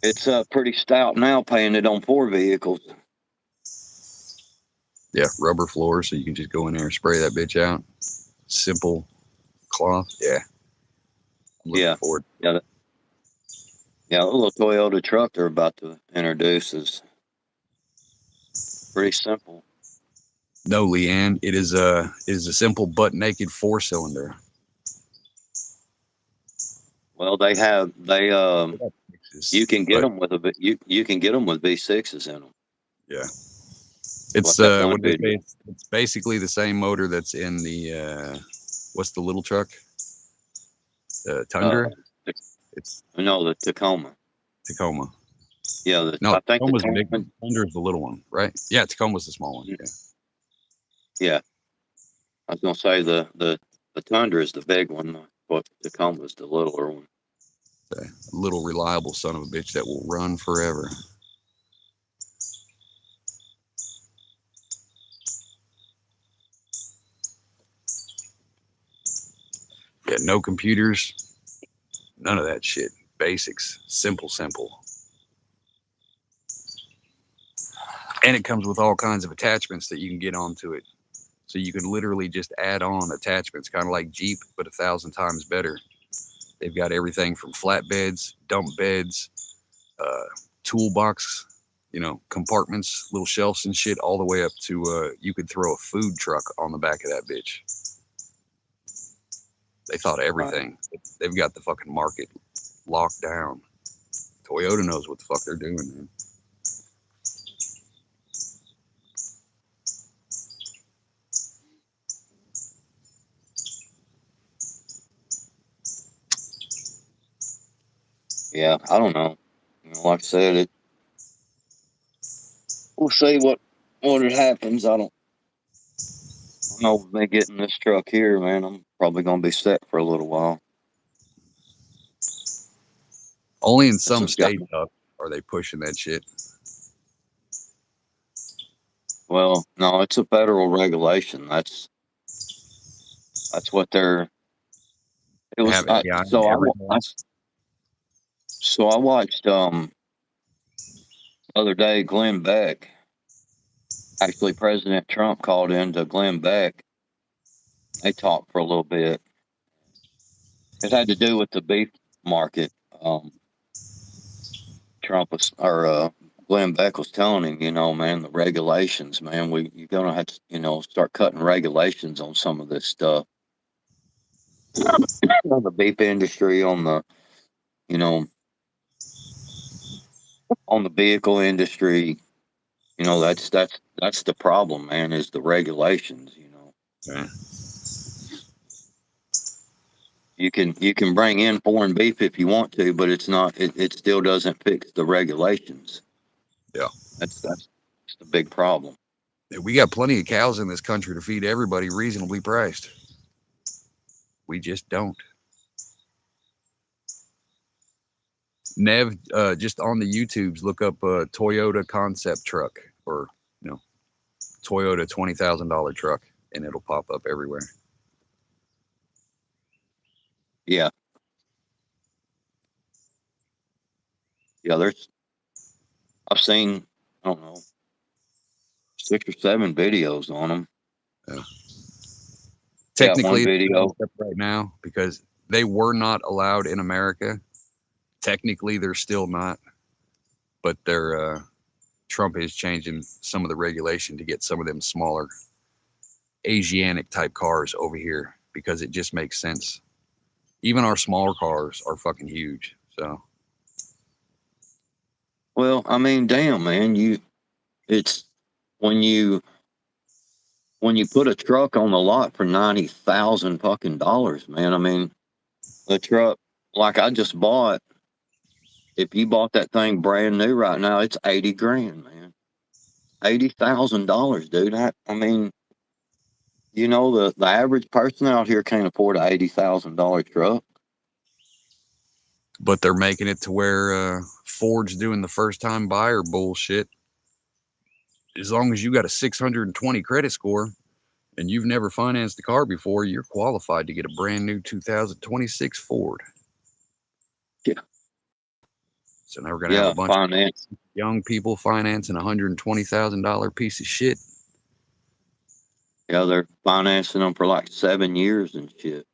it's pretty stout now paying it on 4 vehicles. Yeah, rubber floor, so you can just go in there and spray that bitch out. Simple cloth. Yeah. I'm looking forward. Yeah. Yeah, a little Toyota truck they're about to introduce is pretty simple. No, Leanne, it is a simple butt naked 4-cylinder. Well, they you can get them with you can get them with V6s in them. Yeah. It's basically the same motor that's in the what's the little truck? The Tundra? The Tacoma. Tacoma. Yeah, I think Tacoma's the big one. Tundra's the little one, right? Yeah, Tacoma's the small one. Yeah. Yeah. I was gonna say the Tundra is the big one, but Tacoma's the littler one. A little reliable son of a bitch that will run forever. Yeah, no computers, none of that shit. Basics, simple. And it comes with all kinds of attachments that you can get onto it. So you can literally just add on attachments, kind of like Jeep, but 1,000 times better. They've got everything from flatbeds, dump beds, toolbox, compartments, little shelves and shit, all the way up to you could throw a food truck on the back of that bitch. They thought of everything. They've got the fucking market locked down. Toyota knows what the fuck they're doing, man. Yeah, I don't know. Like I said, we'll see what happens. I don't know. With me getting this truck here, man, I'm probably gonna be set for a little while. Only in some This has got- states are they pushing that shit. Well, no, it's a federal regulation. That's what they're. It was Have it, yeah, so I watched the other day Glenn Beck. Actually, President Trump called into Glenn Beck. They talked for a little bit. It had to do with the beef market. Trump was, or Glenn Beck was telling him, man, the regulations, man, you're gonna have to, start cutting regulations on some of this stuff. On the beef industry, on the, on the vehicle industry, that's the problem, man, is the regulations. Yeah. You can bring in foreign beef if you want to, but it still doesn't fix the regulations. Yeah. That's the big problem. We got plenty of cows in this country to feed everybody reasonably priced. We just don't. Nev, just on the YouTubes, look up a Toyota concept truck or, Toyota $20,000 truck, and it'll pop up everywhere. Yeah. Yeah, I've seen, I don't know, 6 or 7 videos on them. Yeah. Yeah, Technically, one video right now, because they were not allowed in America. Technically, they're still not, but Trump is changing some of the regulation to get some of them smaller Asiatic type cars over here because it just makes sense. Even our smaller cars are fucking huge. So, well, I mean, damn, man, it's when you put a truck on the lot for $90,000 fucking dollars, man. I mean, the truck like I just bought, if you bought that thing brand new right now, it's 80 grand, man. $80,000, dude. I mean, the average person out here can't afford an $80,000 truck. but they're making it to where Ford's doing the first time buyer bullshit. As long as you got a 620 credit score and you've never financed a car before, you're qualified to get a brand new 2026 Ford. Yeah. So now we're going to have a bunch finance. of young people financing a $120,000 piece of shit. Yeah, they're financing them for like 7 years and shit.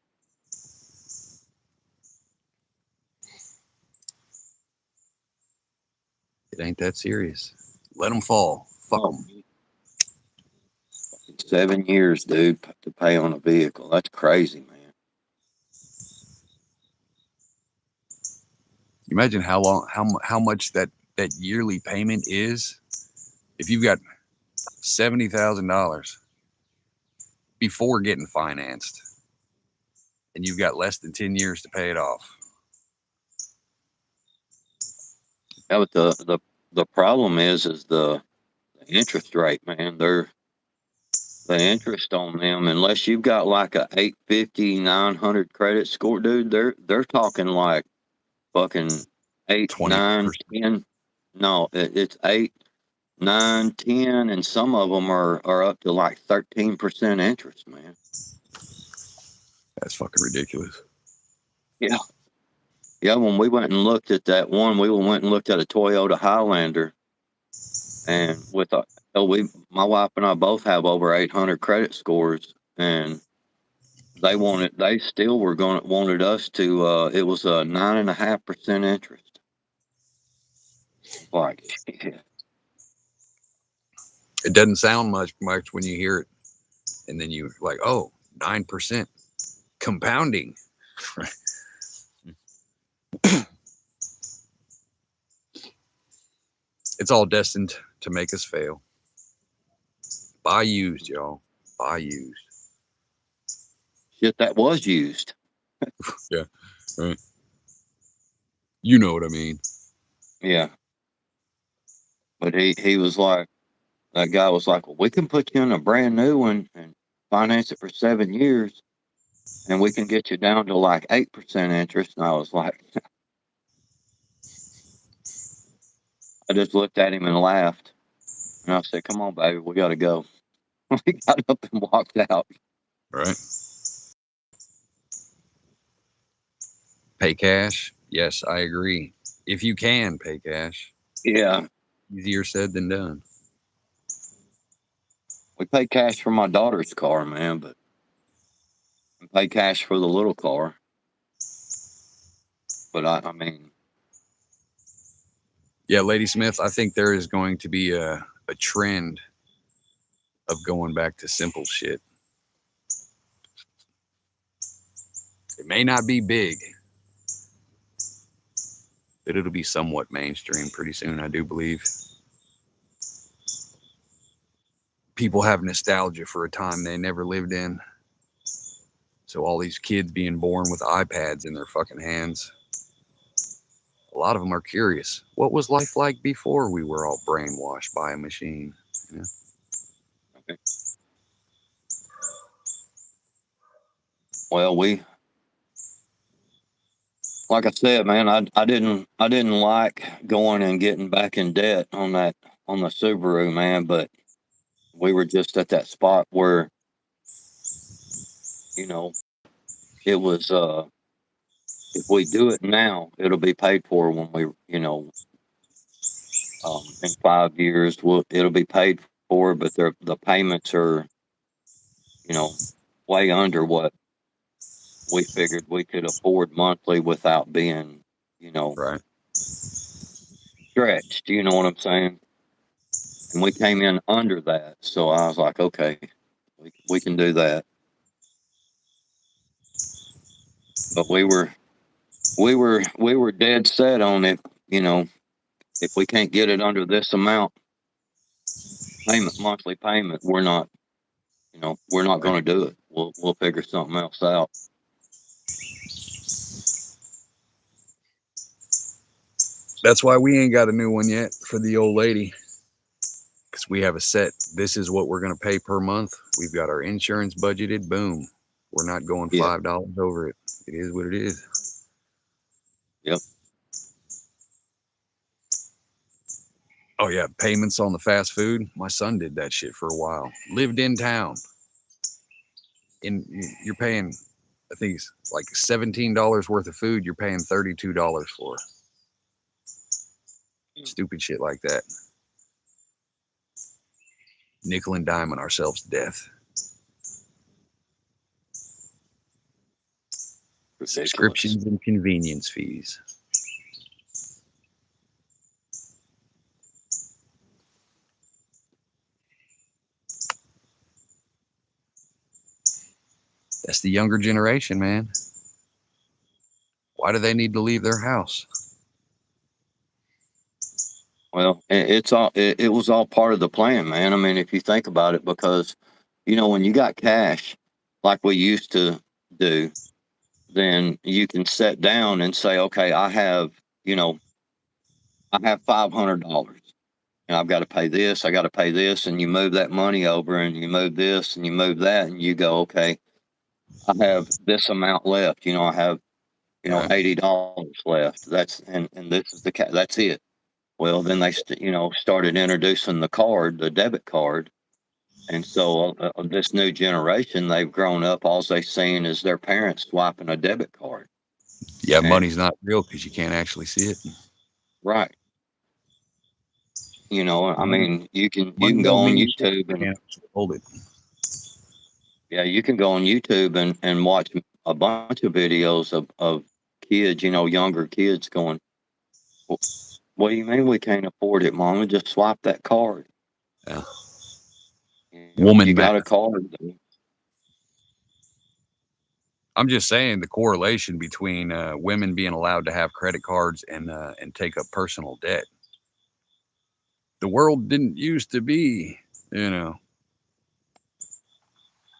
It ain't that serious. Let them fall. Fuck them. 7 years, dude, to pay on a vehicle. That's crazy, man. Imagine how much that yearly payment is if you've got $70,000 before getting financed and you've got less than 10 years to pay it off. Yeah, but the problem is the interest rate, man. The interest on them, unless you've got like a 850, 900 credit score, dude, they're talking like fucking 8, 9, 10. No, it's 8, 9, 10, and some of them are up to like 13% interest, man. That's fucking ridiculous. Yeah. Yeah, when we went and looked at that one, we went and looked at a Toyota Highlander, and with So my wife and I both have over 800 credit scores, and they still wanted us to, it was a 9.5% interest. Like, yeah. It doesn't sound much when you hear it, and then you like, oh, 9% compounding. It's all destined to make us fail. Buy used, y'all. Buy used. Shit that was used. Yeah. Right. You know what I mean. Yeah. But he was like, that guy was like, well, we can put you in a brand new one and finance it for 7 years, and we can get you down to like 8% interest. And I was like, I just looked at him and laughed. And I said, come on, baby, we got to go. We got up and walked out. Right. Pay cash. Yes, I agree. If you can pay cash. Yeah. Easier said than done. We pay cash for my daughter's car, man, but we pay cash for the little car. But I mean. Yeah, Lady Smith, I think there is going to be a trend of going back to simple shit. It may not be big, but it'll be somewhat mainstream pretty soon, I do believe. People have nostalgia for a time they never lived in. So all these kids being born with iPads in their fucking hands, a lot of them are curious. What was life like before we were all brainwashed by a machine? You know? Okay. Well, like I said, man, I didn't like going and getting back in debt on the Subaru, man, but we were just at that spot where, you know, it was, if we do it now, it'll be paid for when we, in 5 years, it'll be paid for, but the payments are, way under what we figured we could afford monthly without being, Right. stretched. You know what I'm saying? And we came in under that. So I was like, okay, we can do that. But we were dead set on it, if we can't get it under this amount monthly payment, we're not going to do it. We'll figure something else out. That's why we ain't got a new one yet for the old lady. Because we have a set, this is what we're going to pay per month. We've got our insurance budgeted. Boom. We're not going $5 over it. It is what it is. Yep. Oh, yeah. Payments on the fast food. My son did that shit for a while. Lived in town. And you're paying, I think it's like $17 worth of food. You're paying $32 for. Stupid shit like that. Nickel and diming ourselves to death. Subscriptions and convenience fees. That's the younger generation, man. Why do they need to leave their house? Well, it was all part of the plan, man. I mean, if you think about it, because, when you got cash like we used to do, then you can sit down and say, okay, I have $500 and I've got to pay this, I got to pay this. And you move that money over and you move this and you move that and you go, okay, I have this amount left. I have, $80 left. And this is that's it. Well, then they, started introducing the debit card. And so this new generation, they've grown up, all they've seen is their parents swiping a debit card. Yeah, money's not real because you can't actually see it. Right. You know, I mean, you can Money go don't on mean shit. YouTube and Can't hold it. yeah, you can go on YouTube and watch a bunch of videos of kids, you know, younger kids going, what do you mean we can't afford it, Mama? Just swipe that card. Yeah. You know, Woman you got a math. card. I'm just saying the correlation between women being allowed to have credit cards and take up personal debt. The world didn't used to be, you know,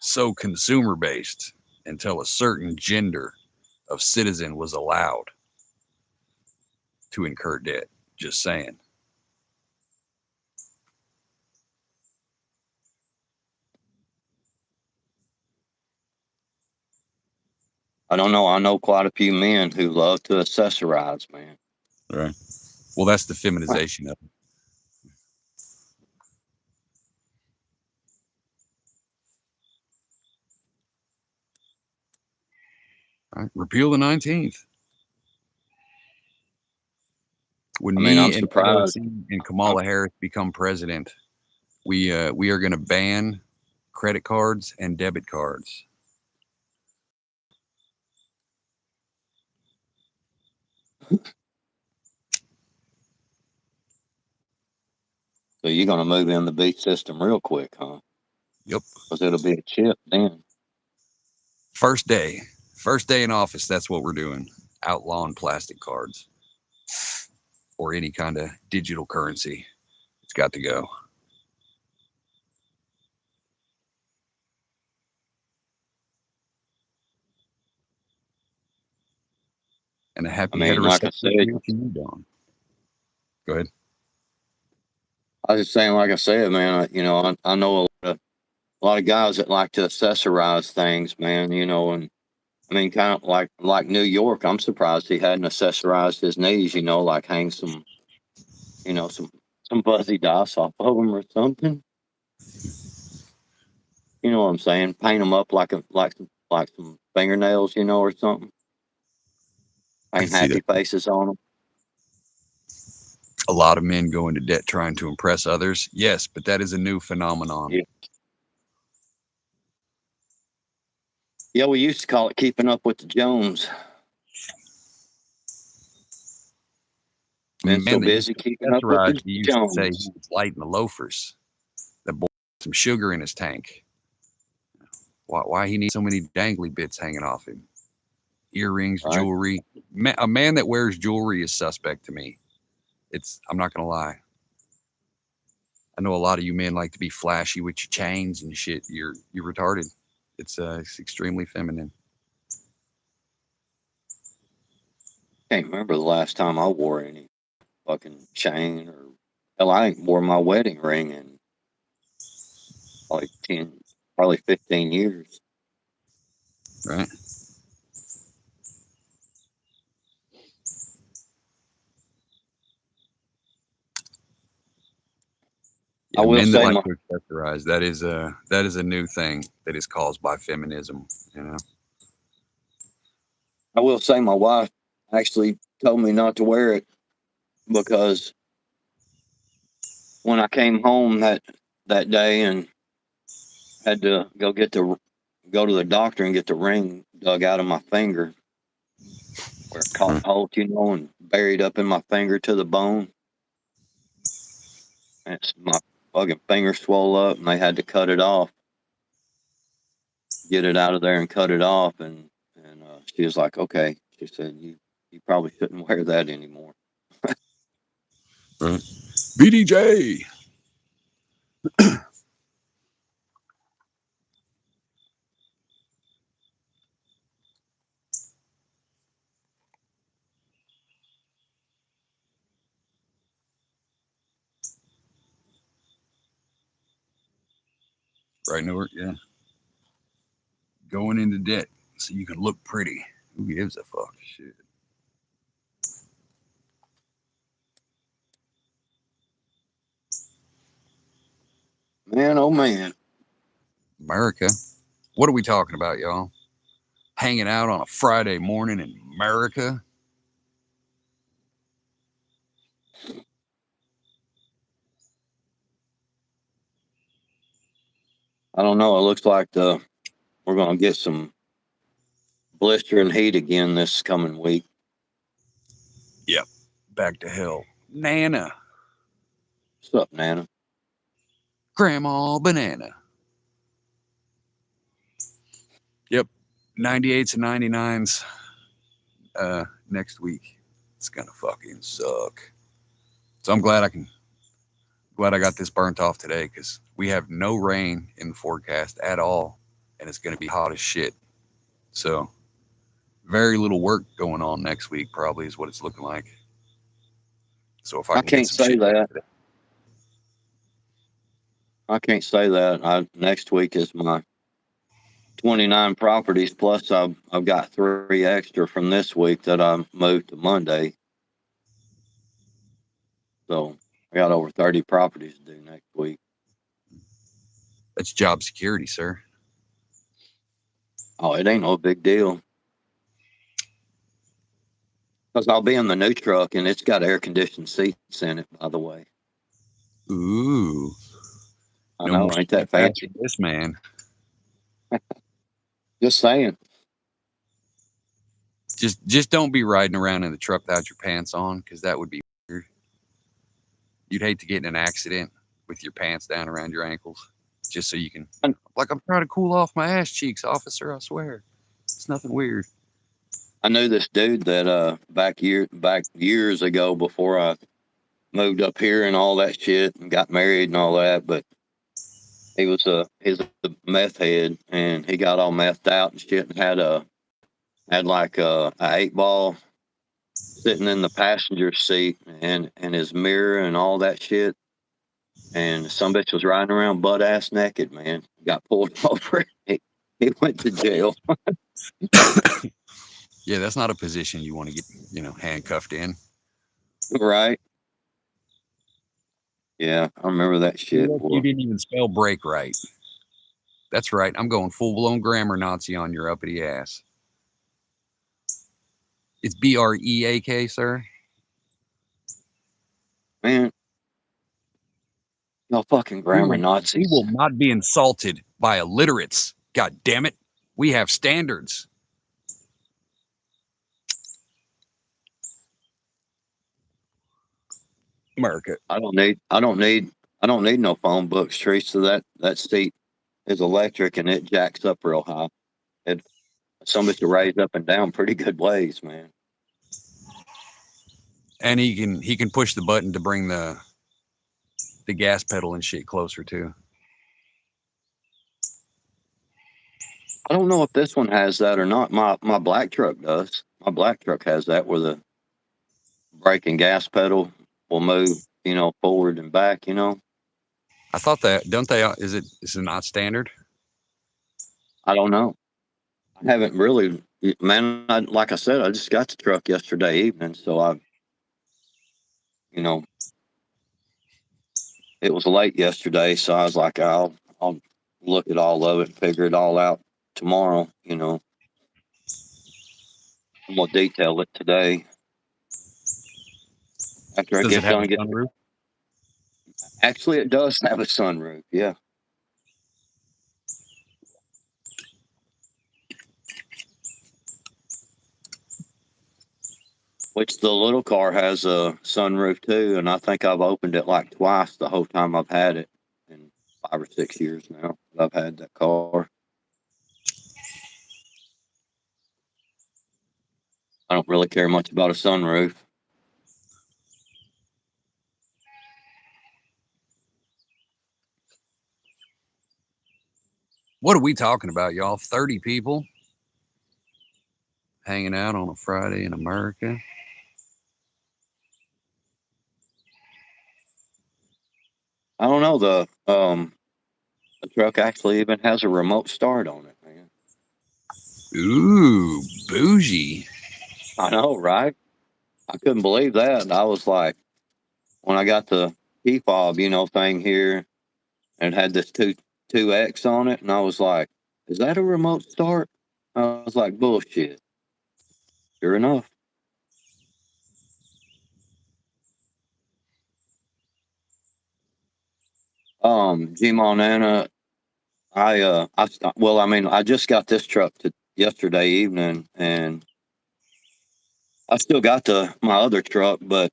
so consumer based until a certain gender of citizen was allowed to incur debt. Just saying. I don't know. I know quite a few men who love to accessorize, man. Right. Well, that's the feminization of it. Right. Repeal the 19th. When I mean, I'm me and surprised. AOC and Kamala Harris become president, we are going to ban credit cards and debit cards. So you're going to move in the beat system real quick, huh? Yep. Because it'll be a chip then. First day in office, that's what we're doing. Outlawing plastic cards or any kind of digital currency. It's got to go. And a happy I mean, like I heterosexual said, year to you, Don. Go ahead. I was just saying, like I said, man, you know, I know a lot of guys that like to accessorize things, man, you know, and I mean, kind of like New York. I'm surprised he hadn't accessorized his knees, you know, like hang some, you know, some fuzzy dice off of them or something. You know what I'm saying? Paint them up like some fingernails, you know, or something. I can Paint see happy that. faces on them. A lot of men go into debt trying to impress others. Yes, but that is a new phenomenon. Yeah. Yeah, we used to call it keeping up with the Jones. Been so Man that used busy to keeping up with accessorize, the he used to say he Jones. was lighting the loafers. That boy had some sugar in his tank. Why he needs so many dangly bits hanging off him? Earrings, Right? jewelry. A man that wears jewelry is suspect to me. I'm not gonna lie. I know a lot of you men like to be flashy with your chains and shit. You're retarded. It's extremely feminine. Can't remember the last time I wore any fucking chain or hell, I ain't wore my wedding ring in like 10, probably 15 years. Right? I Yeah, will men that say like my to accessorize, that is a new thing that is caused by feminism, you know. wife actually told me not to wear it because when I came home that day and had to go to the doctor and get the ring dug out of my finger where it caught hold, you know, and buried up in my finger to the bone. And my fucking finger swelled up, and they had to cut it off, get it out of there, and cut it off. And she was like, "Okay," she said, "You probably shouldn't wear that anymore." Right. BDJ. Right, Newark, yeah. Going into debt so you can look pretty. Who gives a fuck? Shit. Man, oh man. America. What are we talking about, y'all? Hanging out on a Friday morning in America? I don't know. It looks like we're going to get some blistering heat again this coming week. Back to hell. Nana. What's up, Nana? Grandma Banana. Yep. 98s and 99s next week. It's gonna fucking suck. So I'm glad I got this burnt off today because we have no rain in the forecast at all, and it's gonna be hot as shit. So very little work going on next week probably is what it's looking like. So if I I can get can't some say shit that. today. I can't say that. Next week is my 29 properties, plus I've got 3 extra from this week that I moved to Monday. So I got over 30 properties to do next week. That's job security, sir. Oh, it ain't no big deal. Because I'll be in the new truck and it's got air conditioned seats in it, by the way. Ooh. I No know, more ain't that sweat fancy? for this man. Just saying. Just don't be riding around in the truck without your pants on, because that would be weird. You'd hate to get in an accident with your pants down around your ankles, just so you can. Like, I'm trying to cool off my ass cheeks, officer. I swear, it's nothing weird. I knew this dude that back years ago before I moved up here and all that shit and got married and all that, but he's a meth head and he got all methed out and shit and had like a 8-ball sitting in the passenger seat and his mirror and all that shit. And some bitch was riding around butt ass naked, man. Got pulled over. He went to jail. Yeah, that's not a position you want to get, handcuffed in. Right? Yeah, I remember that shit. You didn't even spell break right. That's right. I'm going full blown grammar Nazi on your uppity ass. It's BREAK, sir. Man, no fucking grammar Nazis. We will not be insulted by illiterates. God damn it. We have standards. America. I don't need no phone books, Teresa. That seat is electric and it jacks up real high. Somebody to raise up and down pretty good ways, man. And he can push the button to bring the gas pedal and shit closer too. I don't know if this one has that or not. My black truck does. My black truck has that where the brake and gas pedal will move, forward and back, I thought that, don't they, is it not standard? I don't know. I haven't really, man. Like I said, I just got the truck yesterday evening, so it was late yesterday, so I was like, I'll look at all of it, figure it all out tomorrow. I'm gonna detail it today after I Does it get have done. a sunroof? Actually, it does have a sunroof. Yeah. Which the little car has a sunroof too, and I think I've opened it like twice the whole time I've had it in 5 or 6 years now. I've had that car. I don't really care much about a sunroof. What are we talking about, y'all? 30 people hanging out on a Friday in America. I don't know. The truck actually even has a remote start on it, man. Ooh, bougie. I know, right? I couldn't believe that. And I was like, when I got the key fob, thing here, and it had this 2X on it, and I was like, is that a remote start? I was like, bullshit. Sure enough. G Monana, Well, I mean, I just got this truck yesterday evening, and I still got my other truck, but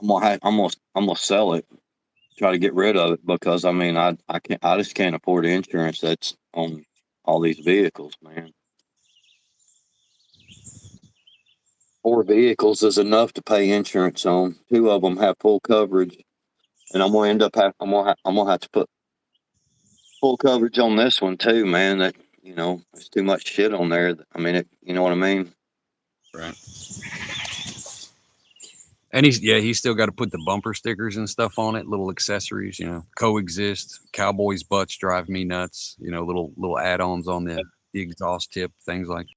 I'm gonna sell it, try to get rid of it, because I mean, I just can't afford the insurance that's on all these vehicles, man. 4 vehicles is enough to pay insurance on. 2 of them have full coverage, and I'm gonna have to put full coverage on this one too, man. That, there's too much shit on there. I mean, you know what I mean? Right. And he's still got to put the bumper stickers and stuff on it, little accessories, coexist, cowboys' butts drive me nuts, little add-ons on the exhaust tip, things like that.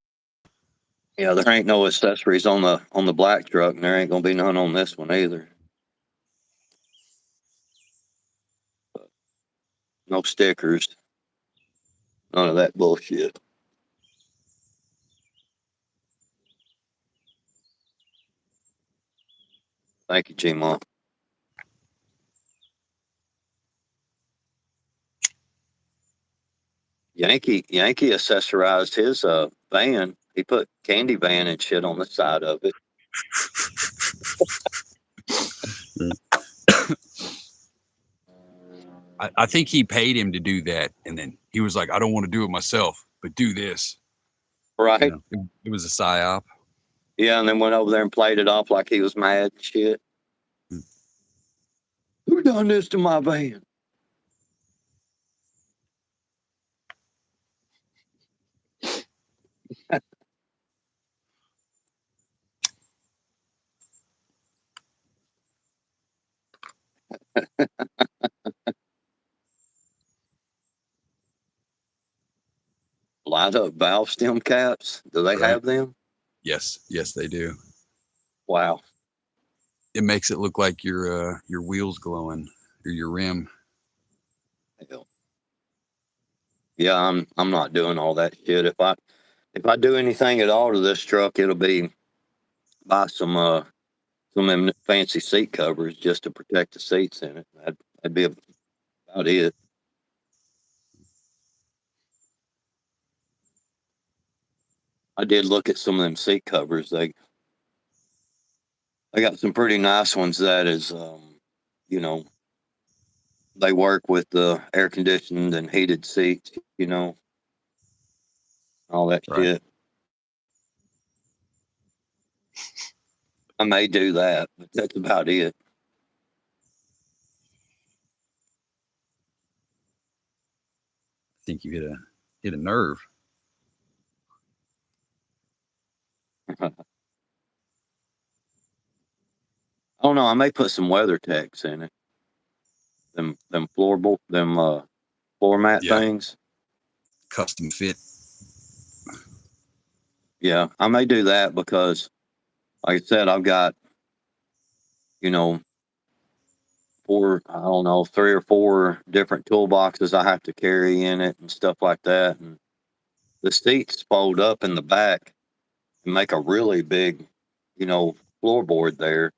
Yeah, there ain't no accessories on the black truck, and there ain't gonna be none on this one either. No stickers, none of that bullshit. Thank you, G-Mom. Yankee accessorized his van. He put candy van and shit on the side of it. I think he paid him to do that, and then he was like, "I don't want to do it myself, but do this." Right? It was a psyop. Yeah, and then went over there and played it off like he was mad and shit. Who done this to my van? Light up valve stem caps. Do they Right. have them? Yes, they do. Wow. It makes it look like your wheels glowing or your rim. Hell. Yeah, I'm not doing all that shit. If I do anything at all to this truck, it'll be buy some of them fancy seat covers just to protect the seats in it. That'd be about it. I did look at some of them seat covers. They got some pretty nice ones that is, they work with the air conditioned and heated seats, all that Right. shit. I may do that, but that's about it. I think you hit a nerve. Oh no, I may put some weather techs in it. Them floor mat Yeah. things. Custom fit. Yeah, I may do that because, like I said, I've got, 3 or 4 different toolboxes I have to carry in it and stuff like that. And the seats fold up in the back and make a really big, floorboard there.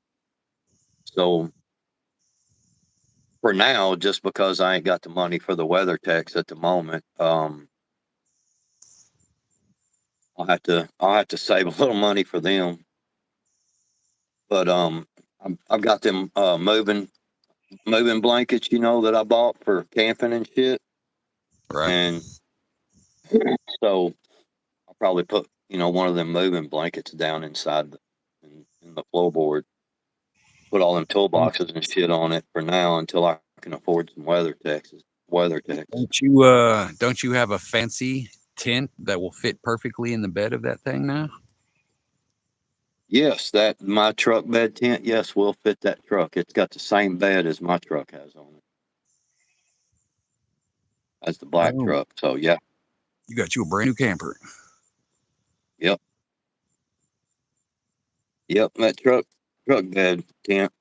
So for now, just because I ain't got the money for the weather techs at the moment, I'll have to save a little money for them. But I've got them moving blankets, that I bought for camping and shit. Right. And so I'll probably put, one of them moving blankets down inside in the floorboard. Put all them toolboxes and shit on it for now until I can afford some weather techs. Don't you have a fancy tent that will fit perfectly in the bed of that thing now? Yes, that my truck bed tent, yes, will fit that truck. It's got the same bed as my truck has on it. As the black truck. So yeah. You got you a brand new camper. Yep. Yep, that truck bed tent.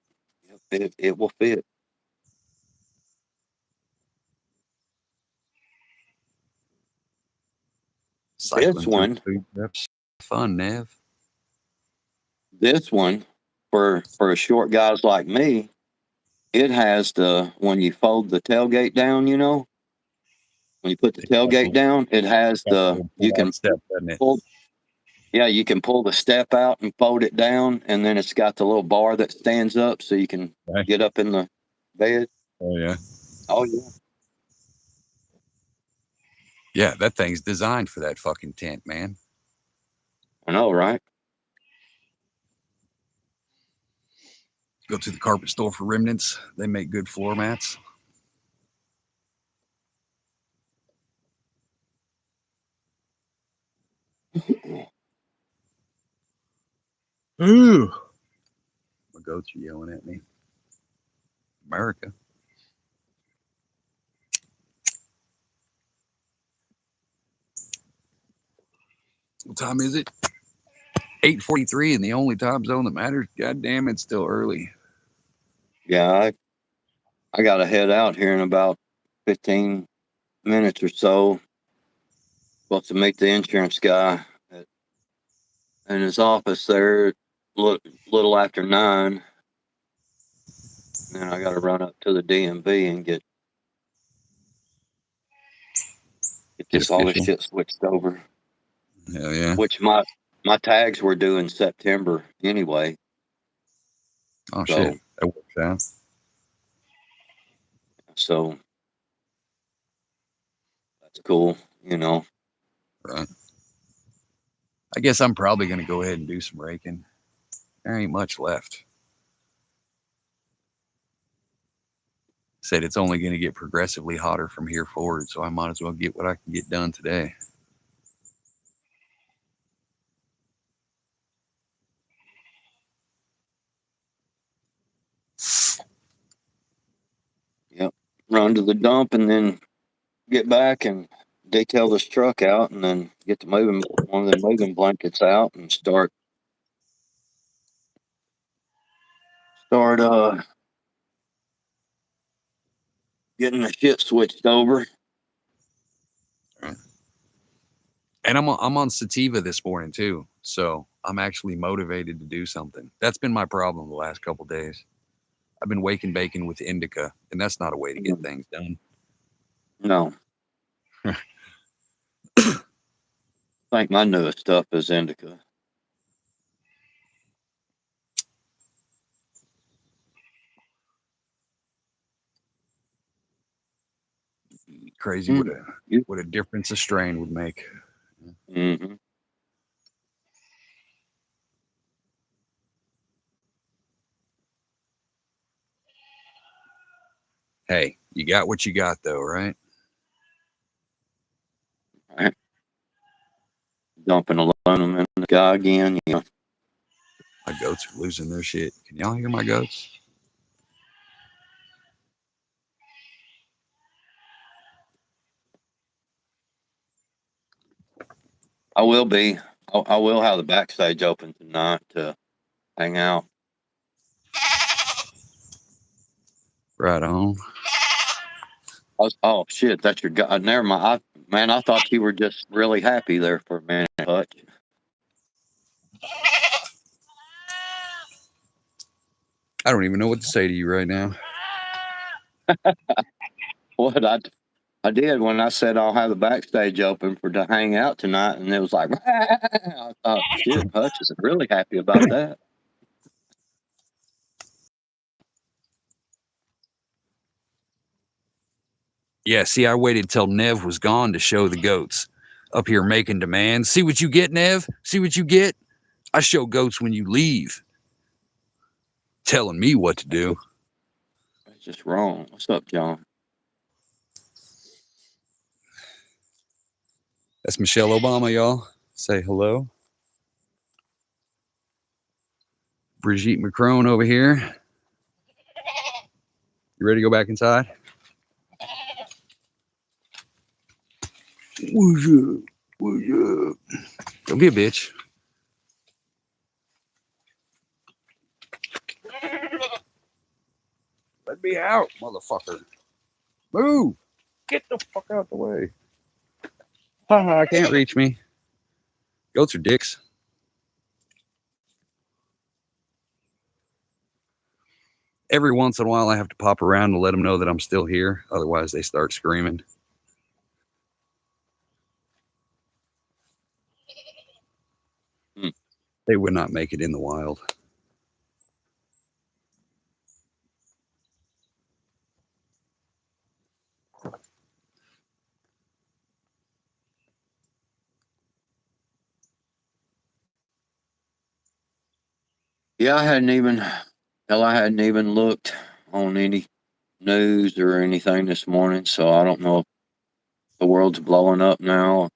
Yep, it will fit. Cycling through food preps. Fun, Nev. This one, for short guys like me, it has when you fold the tailgate down, when you put the tailgate down, it has you can step, doesn't it? pull. Yeah, you can pull the step out and fold it down, and then it's got the little bar that stands up, so you can Right. get up in the bed. Oh yeah. Oh yeah. Yeah, that thing's designed for that fucking tent, man. I know, right? Go to the carpet store for Remnants. They make good floor mats. Ooh. My goats are yelling at me. America. What time is it? 8:43 in the only time zone that matters. God damn, it's still early. Yeah, I got to head out here in about 15 minutes or so. Supposed to meet the insurance guy in his office there. Little after 9. And then I got to run up to the DMV and get all this shit switched over. Hell yeah. Which my tags were due in September anyway. Oh shit, that works out. So that's cool, you know. Right. I guess I'm probably going to go ahead and do some raking. There ain't much left. Said it's only going to get progressively hotter from here forward, so I might as well get what I can get done today. Yep. Run to the dump and then get back and detail this truck out, and then get the one of the moving blankets out and start getting the shit switched over. Right. And I'm on sativa this morning too, so I'm actually motivated to do something. That's been my problem the last couple days. I've been waking bacon with indica, and that's not a way to get things done. No. I think my newest stuff is indica. Crazy what a difference a strain would make. Mm-hmm. Hey, you got what you got though, right? Right. Dumping aluminum in the guy again, you know. My goats are losing their shit. Can y'all hear my goats? I will be. I will have the backstage open tonight to hang out. Right on. Oh shit, that's your guy. Never mind. I thought you were just really happy there for a minute, Hutch. I don't even know what to say to you right now. What I did when I said I'll have the backstage open to hang out tonight, and it was like, I thought, shit, Hutch is really happy about that. Yeah, see, I waited till Nev was gone to show the goats. Up here making demands. See what you get, Nev? See what you get? I show goats when you leave. Telling me what to do. That's just wrong. What's up, John? That's Michelle Obama, y'all. Say hello. Brigitte Macron over here. You ready to go back inside? What's up? What's up? Don't be a bitch. Let me out, motherfucker. Move. Get the fuck out the way. Haha, can't reach me. Goats are dicks. Every once in a while, I have to pop around to let them know that I'm still here. Otherwise, they start screaming. They would not make it in the wild. Yeah, I hadn't even looked on any news or anything this morning, so I don't know if the world's blowing up now.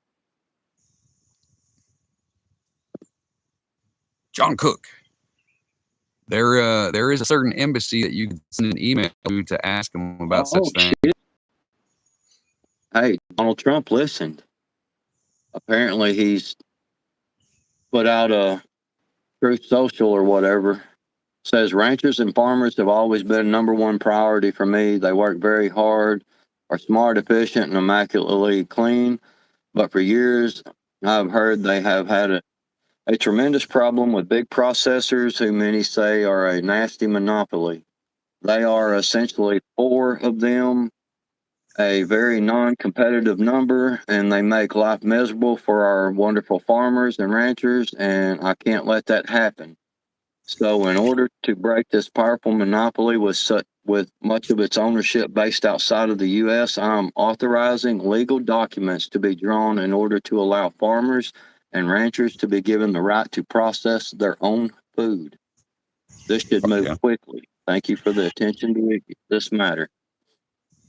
John Cook. There is a certain embassy that you can send an email to ask them about such things. Shit. Hey, Donald Trump listened. Apparently he's put out a Truth Social or whatever. Says ranchers and farmers have always been number one priority for me. They work very hard, are smart, efficient, and immaculately clean. But for years, I've heard they have had a tremendous problem with big processors who many say are a nasty monopoly. They are essentially four of them, a very non-competitive number, and they make life miserable for our wonderful farmers and ranchers, and I can't let that happen. So in order to break this powerful monopoly with much of its ownership based outside of the U.S., I'm authorizing legal documents to be drawn in order to allow farmers and ranchers to be given the right to process their own food. This should move Yeah. quickly. Thank you for the attention to this matter.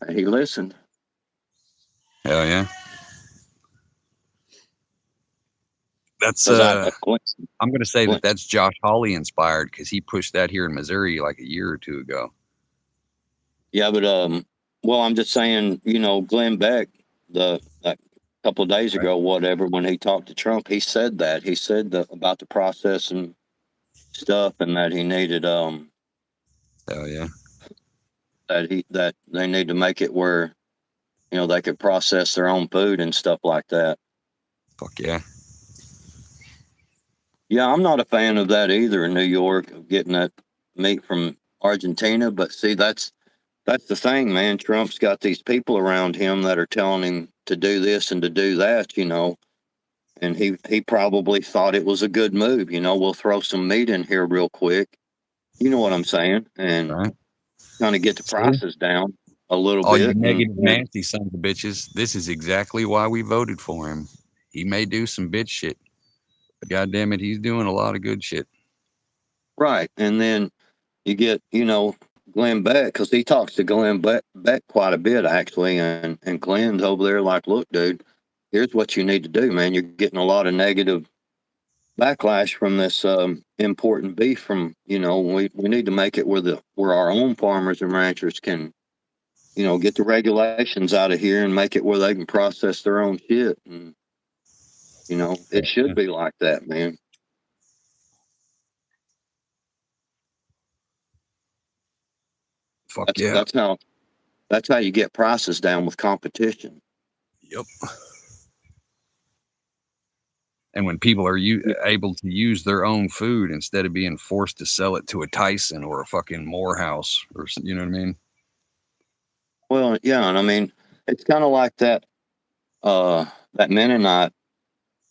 He listened. Hell yeah. That's 'Cause I'm going to say Glenn- that's Josh Hawley inspired because he pushed that here in Missouri like a year or two ago. Yeah, but well, I'm just saying, Glenn Beck, that couple of days ago, whatever, when he talked to Trump, he said about the process and stuff, and that he needed Hell yeah. that they need to make it where they could process their own food and stuff like that. Fuck yeah. Yeah, I'm not a fan of that either in New York, of getting that meat from Argentina. But see, that's the thing, man. Trump's got these people around him that are telling him to do this and to do that, and he probably thought it was a good move. We'll throw some meat in here real quick. You know what I'm saying? And Right. kind of get the prices down a little All you bit. negative nasty sons of bitches, this is exactly why we voted for him. He may do some bitch shit, but God damn it, he's doing a lot of good shit. Right. And then you get, Glenn Beck, because he talks to Glenn Beck quite a bit, actually. And Glenn's over there like, look, dude, here's what you need to do, man. You're getting a lot of negative backlash from this importing beef from, we need to make it where our own farmers and ranchers can, get the regulations out of here and make it where they can process their own shit. And, it should be like that, man. Fuck yeah. That's how you get prices down with competition. Yep. And when people are able to use their own food instead of being forced to sell it to a Tyson or a fucking Morehouse, or you know what I mean? Well, yeah, and I mean, it's kind of like that Mennonite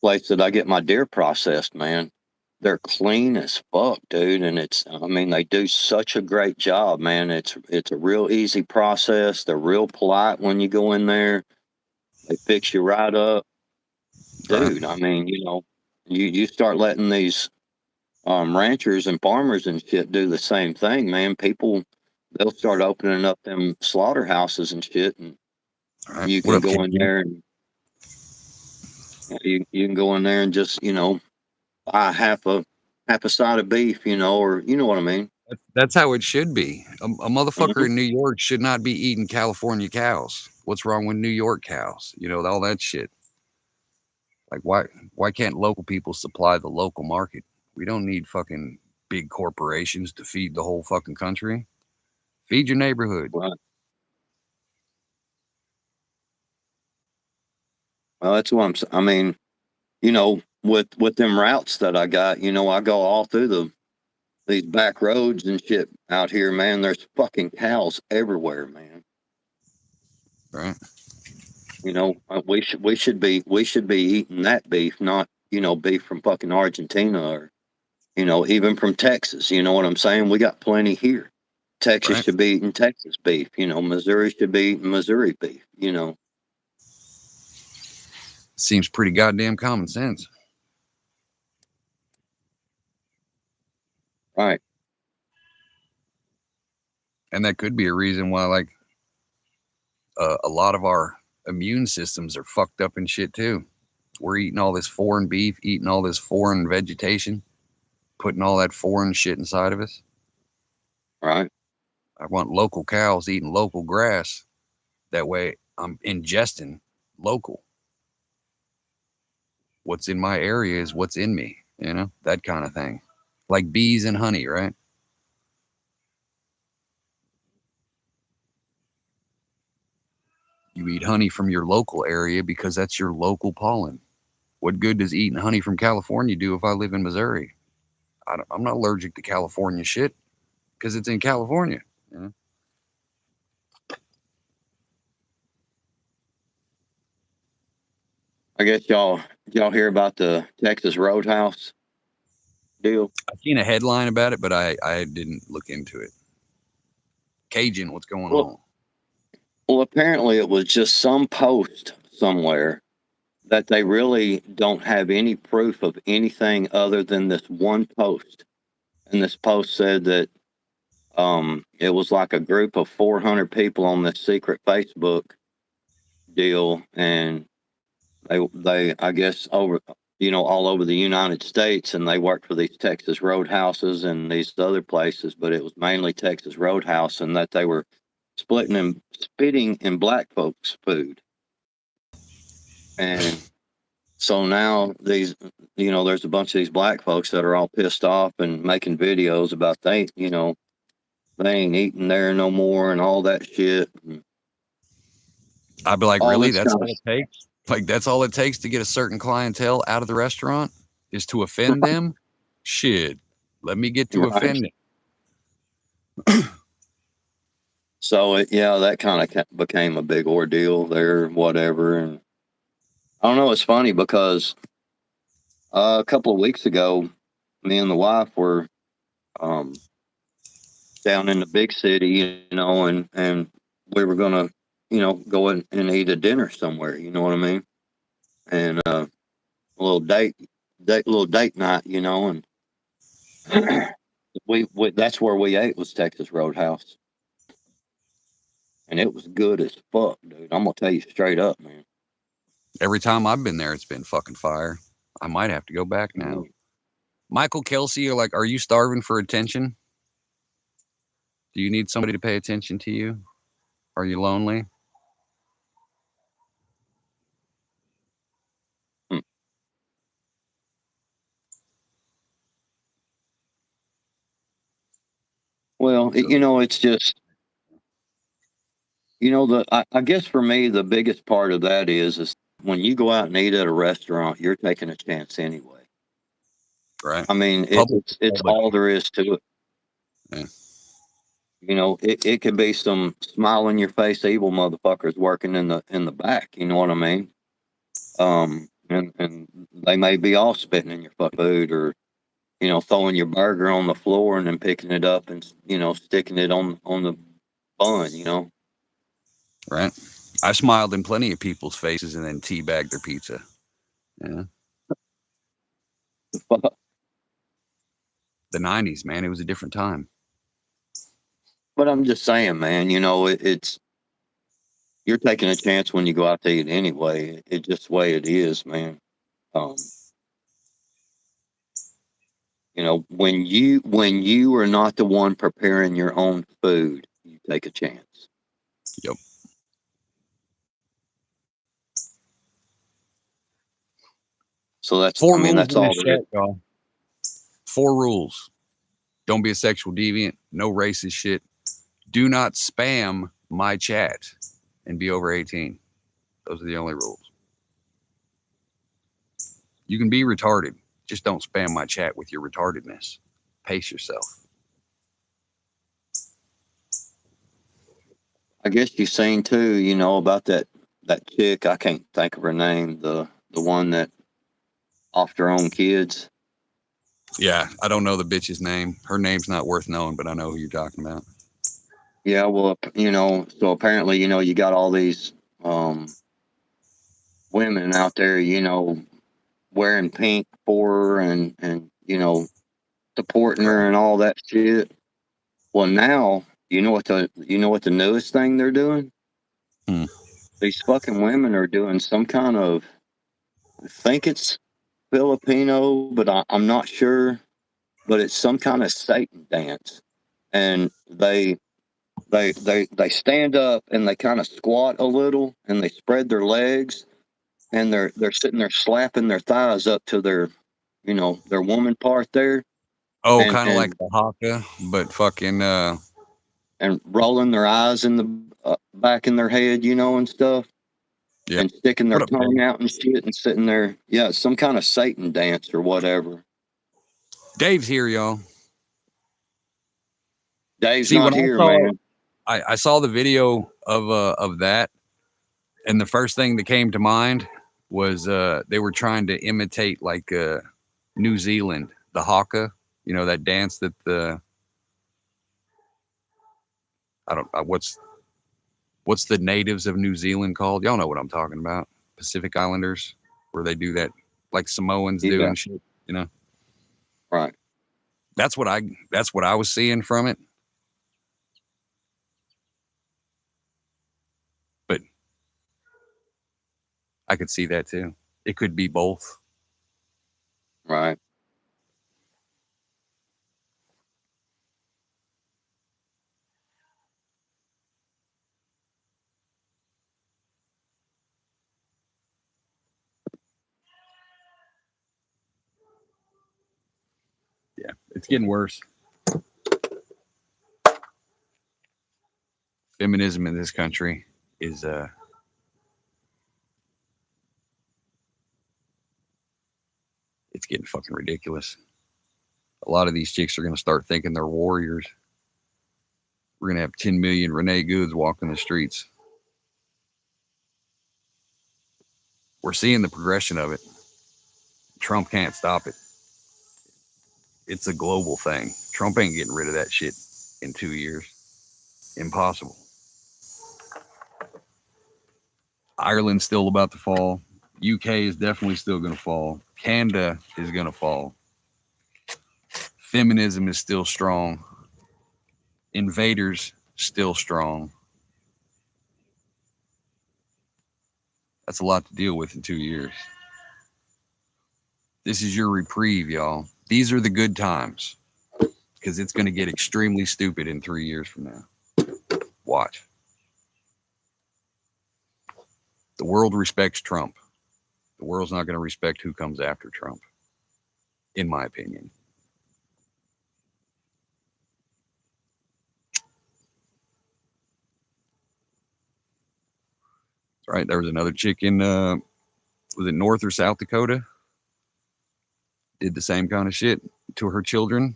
place that I get my deer processed, man. They're clean as fuck, dude, and they do such a great job, man. It's a real easy process. They're real polite when you go in there. They fix you right up, dude. Right. I mean, you start letting these ranchers and farmers and shit do the same thing, man. They'll start opening up them slaughterhouses and shit, and Right. you What can up, go King in Jim? there and you can go in there and just buy half a side of beef, or you know what I mean. That's how it should be. A motherfucker Mhm. in New York should not be eating California cows. What's wrong with New York cows? All that shit. Like why can't local people supply the local market? We don't need fucking big corporations to feed the whole fucking country. Feed your neighborhood. Right. Well, that's what I mean, with them routes that I got, I go all through these back roads and shit out here, man. There's fucking cows everywhere, man. Right. We should be eating that beef, not beef from fucking Argentina or You know, even from Texas, you know what I'm saying? We got plenty here. Texas Right. should be eating Texas beef. You know, Missouri should be eating Missouri beef. You know, Seems pretty goddamn common sense. right? And that could be a reason why, like, a lot of our immune systems are fucked up and shit too. We're eating all this foreign beef, eating all this foreign vegetation, putting all that foreign shit inside of us. Right. I want local cows eating local grass. That way I'm ingesting local. What's in my area is what's in me, you know, that kind of thing. Like bees and honey, right? You eat honey from your local area because that's your local pollen. What good does eating honey from California do if I live in Missouri? I'm not allergic to California shit because it's in California. You know? I guess y'all hear about the Texas Roadhouse deal? I've seen a headline about it, but I didn't look into it. Cajun, what's going Well, on? well, apparently it was just some post somewhere that they really don't have any proof of anything other than this one post. And this post said that it was like a group of 400 people on this secret Facebook deal, and they I guess over all over the United States, and they worked for these Texas Roadhouses and these other places, but it was mainly Texas Roadhouse, and that they were spitting in black folks' food. And so now these, there's a bunch of these black folks that are all pissed off and making videos about they ain't eating there no more and all that shit. I'd be like, All really? this That's kind all it takes? Like, that's all it takes to get a certain clientele out of the restaurant is to offend them? Shit. Let me get to of right. offending. So that kind of became a big ordeal there, whatever. And I don't know. It's funny because a couple of weeks ago, me and the wife were down in the big city, and we were gonna, go and eat a dinner somewhere. You know what I mean? And a little date night, and we that's where we ate, was Texas Roadhouse, and it was good as fuck, dude. I'm gonna tell you straight up, man. Every time I've been there, it's been fucking fire. I might have to go back now. Michael Kelsey, are you starving for attention? Do you need somebody to pay attention to you? Are you lonely? Hmm. Well, it's just, I guess for me, the biggest part of that is when you go out and eat at a restaurant, you're taking a chance anyway. Right. I mean, Public. it's all there is to it. Yeah. It could be some smile in your face evil motherfuckers working in the back. You know what I mean? And they may be all spitting in your food, or throwing your burger on the floor and then picking it up and sticking it on the bun. Right. I smiled in plenty of people's faces and then teabagged their pizza. Yeah. The 90s, man. It was a different time. But I'm just saying, man. It's you're taking a chance when you go out to eat anyway. It's just the way it is, man. When you are not the one preparing your own food, you take a chance. Yep. So that's Four I mean rules that's in all this there is. shit, y'all. 4 rules. Don't be a sexual deviant. No racist shit. Do not spam my chat and be over 18. Those are the only rules. You can be retarded. Just don't spam my chat with your retardedness. Pace yourself. I guess you've seen too, about that chick. I can't think of her name. The one that offed her own kids. Yeah, I don't know the bitch's name. Her name's not worth knowing, but I know who you're talking about. Yeah, well, so apparently, you got all these women out there, wearing pink for her and supporting her and all that shit. Well, now you know what the newest thing they're doing? Hmm. These fucking women are doing some kind of, I think it's Filipino, but I'm not sure. But it's some kind of Satan dance, and they stand up and they kind of squat a little and they spread their legs and they're sitting there slapping their thighs up to their woman part there Oh, and kind of like and the Haka, but fucking and rolling their eyes in the back in their head, and stuff, yeah. and sticking their What up, tongue Dave? out and shit and sitting there. Yeah, some kind of Satan dance or whatever. Dave's here, y'all. Dave's See, not when I here, saw man. I saw the video of that, and the first thing that came to mind was they were trying to imitate like New Zealand, the Haka, that dance that the I don't what's the natives of New Zealand called? Y'all know what I'm talking about. Pacific Islanders, where they do that like Samoans do Yeah, and shit, you know. right. That's what I was seeing from it. But I could see that too. It could be both. Right. Yeah, it's getting worse. Feminism in this country is it's getting fucking ridiculous. A lot of these chicks are going to start thinking they're warriors. We're going to have 10 million Renee Goods walking the streets. We're seeing the progression of it. Trump can't stop it. It's a global thing. Trump ain't getting rid of that shit in 2 years. Impossible. Ireland's still about to fall. UK is definitely still going to fall. Canada is going to fall. Feminism is still strong. Invaders still strong. That's a lot to deal with in 2 years. This is your reprieve, y'all. These are the good times because it's going to get extremely stupid in 3 years from now. Watch. The world respects Trump. The world's not going to respect who comes after Trump, in my opinion. Right. There was another chick in, was it North or South Dakota? Did the same kind of shit to her children.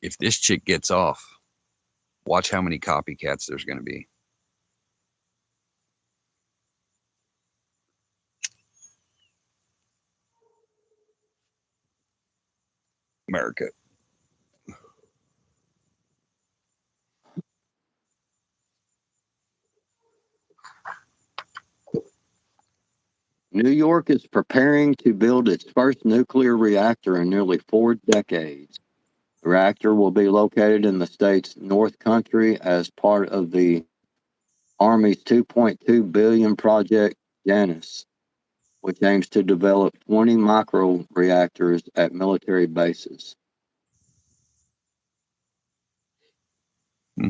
If this chick gets off, watch how many copycats there's going to be. America. New York is preparing to build its first nuclear reactor in nearly 4 decades. The reactor will be located in the state's North Country as part of the Army's $2.2 billion project Janus, which aims to develop 20 micro reactors at military bases. Hmm.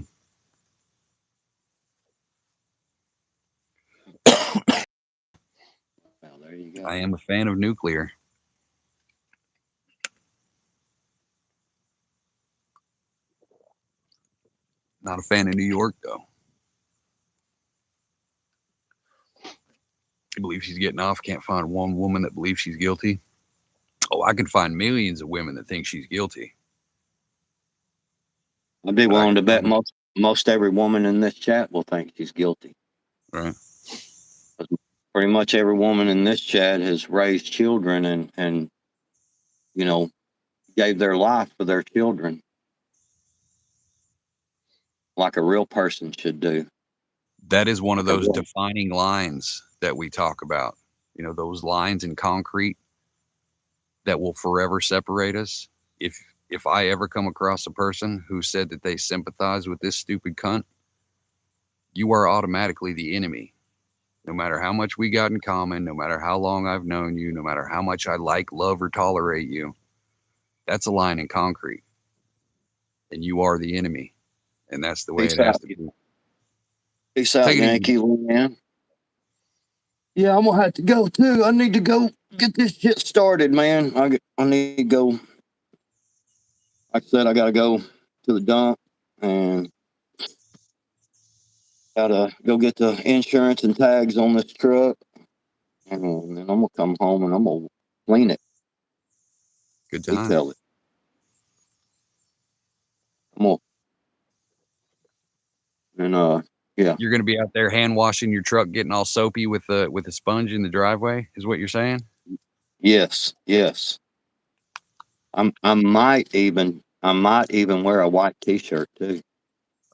Well, there you go. I am a fan of nuclear. Not a fan of New York, though. I believe she's getting off. Can't find one woman that believes she's guilty. Oh, I can find millions of women that think she's guilty. I'd be But I willing can to bet find, most every woman in this chat will think she's guilty. right? pretty much every woman in this chat has raised children and you know, gave their life for their children like a real person should do. That is one of Like a those real- defining lines that we talk about. You know, those lines in concrete that will forever separate us. If I ever come across a person who said that they sympathize with this stupid cunt, you are automatically the enemy. No matter how much we got in common, no matter how long I've known you, no matter how much I like, love, or tolerate you, that's a line in concrete. And you are the enemy. And that's the way Peace it has out. to be. Peace out, Take it easy. Yankee man. Yeah, I'm gonna have to go too. I need to go get this shit started, man. I need to go. Like I said, I gotta go to the dump and gotta go get the insurance and tags on this truck, and then I'm gonna come home and I'm gonna clean it, Good time. detail it. I'm gonna, and yeah, You're going to be out there hand washing your truck, getting all soapy with the sponge in the driveway, is what you're saying? yes. I might even wear a white T-shirt too.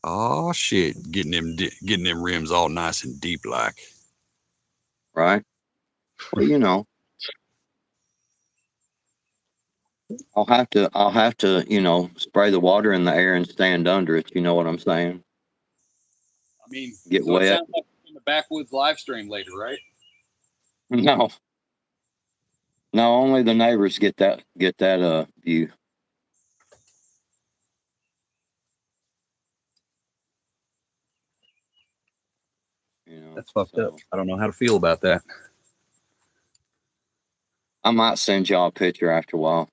Oh shit, getting them rims all nice and deep like. Right? Well, you know, I'll have to, you know, spray the water in the air and stand under it. You know what I'm saying? I mean, Get so it wet. sounds like in the backwoods live stream later, right? No, no, only the neighbors get that view. You know, That's fucked up. so I don't know how to feel about that. I might send y'all a picture after a while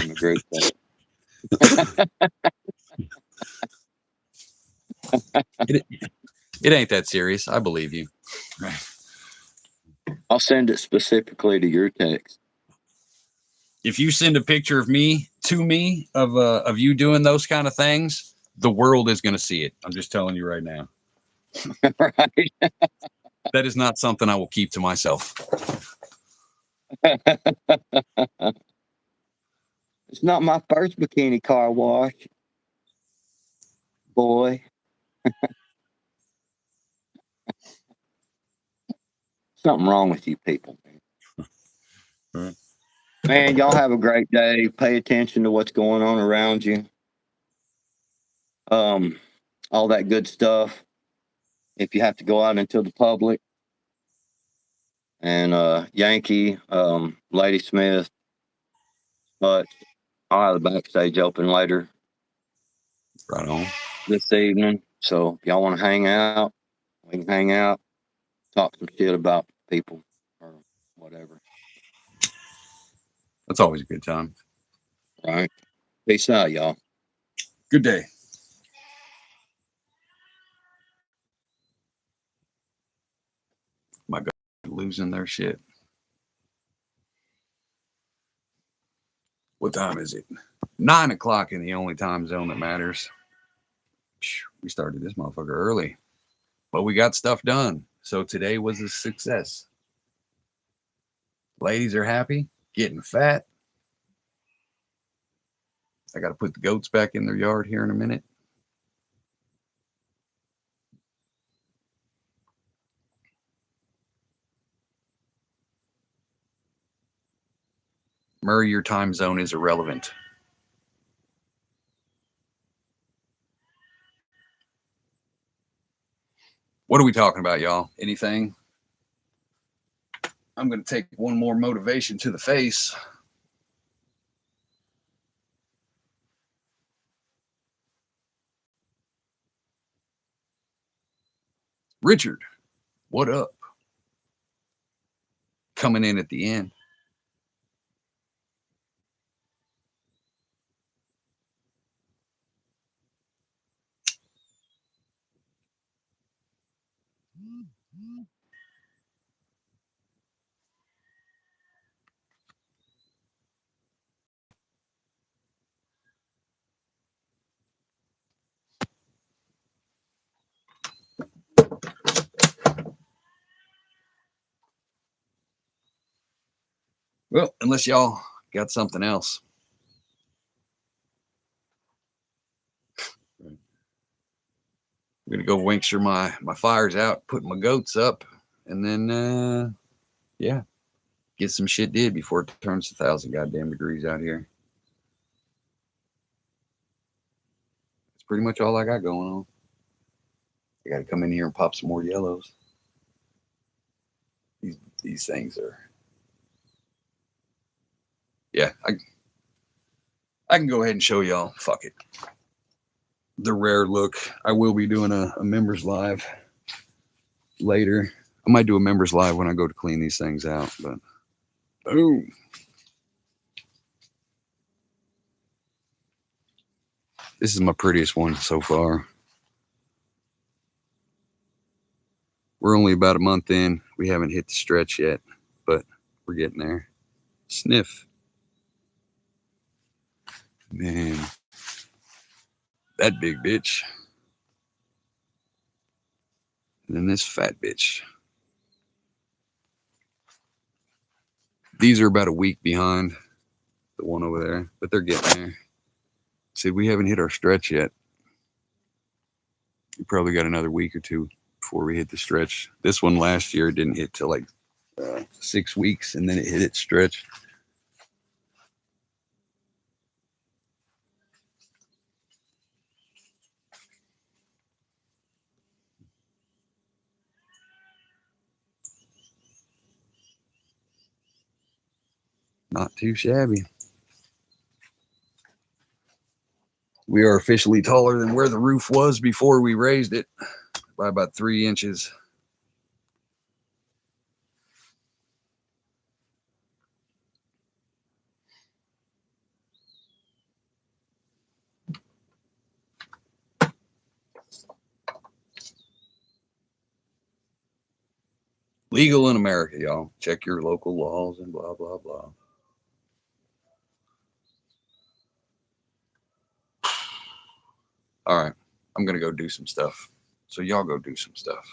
in the group. It ain't that serious. I believe you. I'll send it specifically to your text. If you send a picture of me to me of you doing those kind of things, the world is going to see it. I'm just telling you right now. Right? That is not something I will keep to myself. It's not my first bikini car wash, boy. Something wrong with you people. Right. Man, y'all have a great day. Pay attention to what's going on around you. All that good stuff. If you have to go out into the public. And Yankee, Lady Smith, but I'll have the backstage open later Right on. this evening. So if y'all want to hang out, we can hang out, talk some shit about people or whatever. That's always a good time. Right. Peace out, y'all. Good day. My God, losing their shit. What time is it? 9 o'clock in the only time zone that matters. We started this motherfucker early, but we got stuff done. So today was a success. Ladies are happy, getting fat. I got to put the goats back in their yard here in a minute. Murray, your time zone is irrelevant. What are we talking about, y'all? Anything? I'm going to take one more motivation to the face. Richard, what up? Coming in at the end. Well, unless y'all got something else. I'm gonna go winksure my fires out, put my goats up, and then yeah, get some shit did before it turns 1,000 goddamn degrees out here. That's pretty much all I got going on. I got to come in here and pop some more yellows. These things are, yeah. I can go ahead and show y'all. Fuck it. The rare look. I will be doing a members live later. I might do a members live when I go to clean these things out, but boom. This is my prettiest one so far. We're only about a month in. We haven't hit the stretch yet, but we're getting there. Sniff. Man, that big bitch. And then this fat bitch. These are about a week behind the one over there, but they're getting there. See, we haven't hit our stretch yet. We probably got another week or two before we hit the stretch. This one last year didn't hit till like 6 weeks, and then it hit its stretch. Not too shabby. We are officially taller than where the roof was before we raised it by about 3 inches. Legal in America, y'all. Check your local laws and blah, blah, blah. All right. I'm going to go do some stuff. So y'all go do some stuff.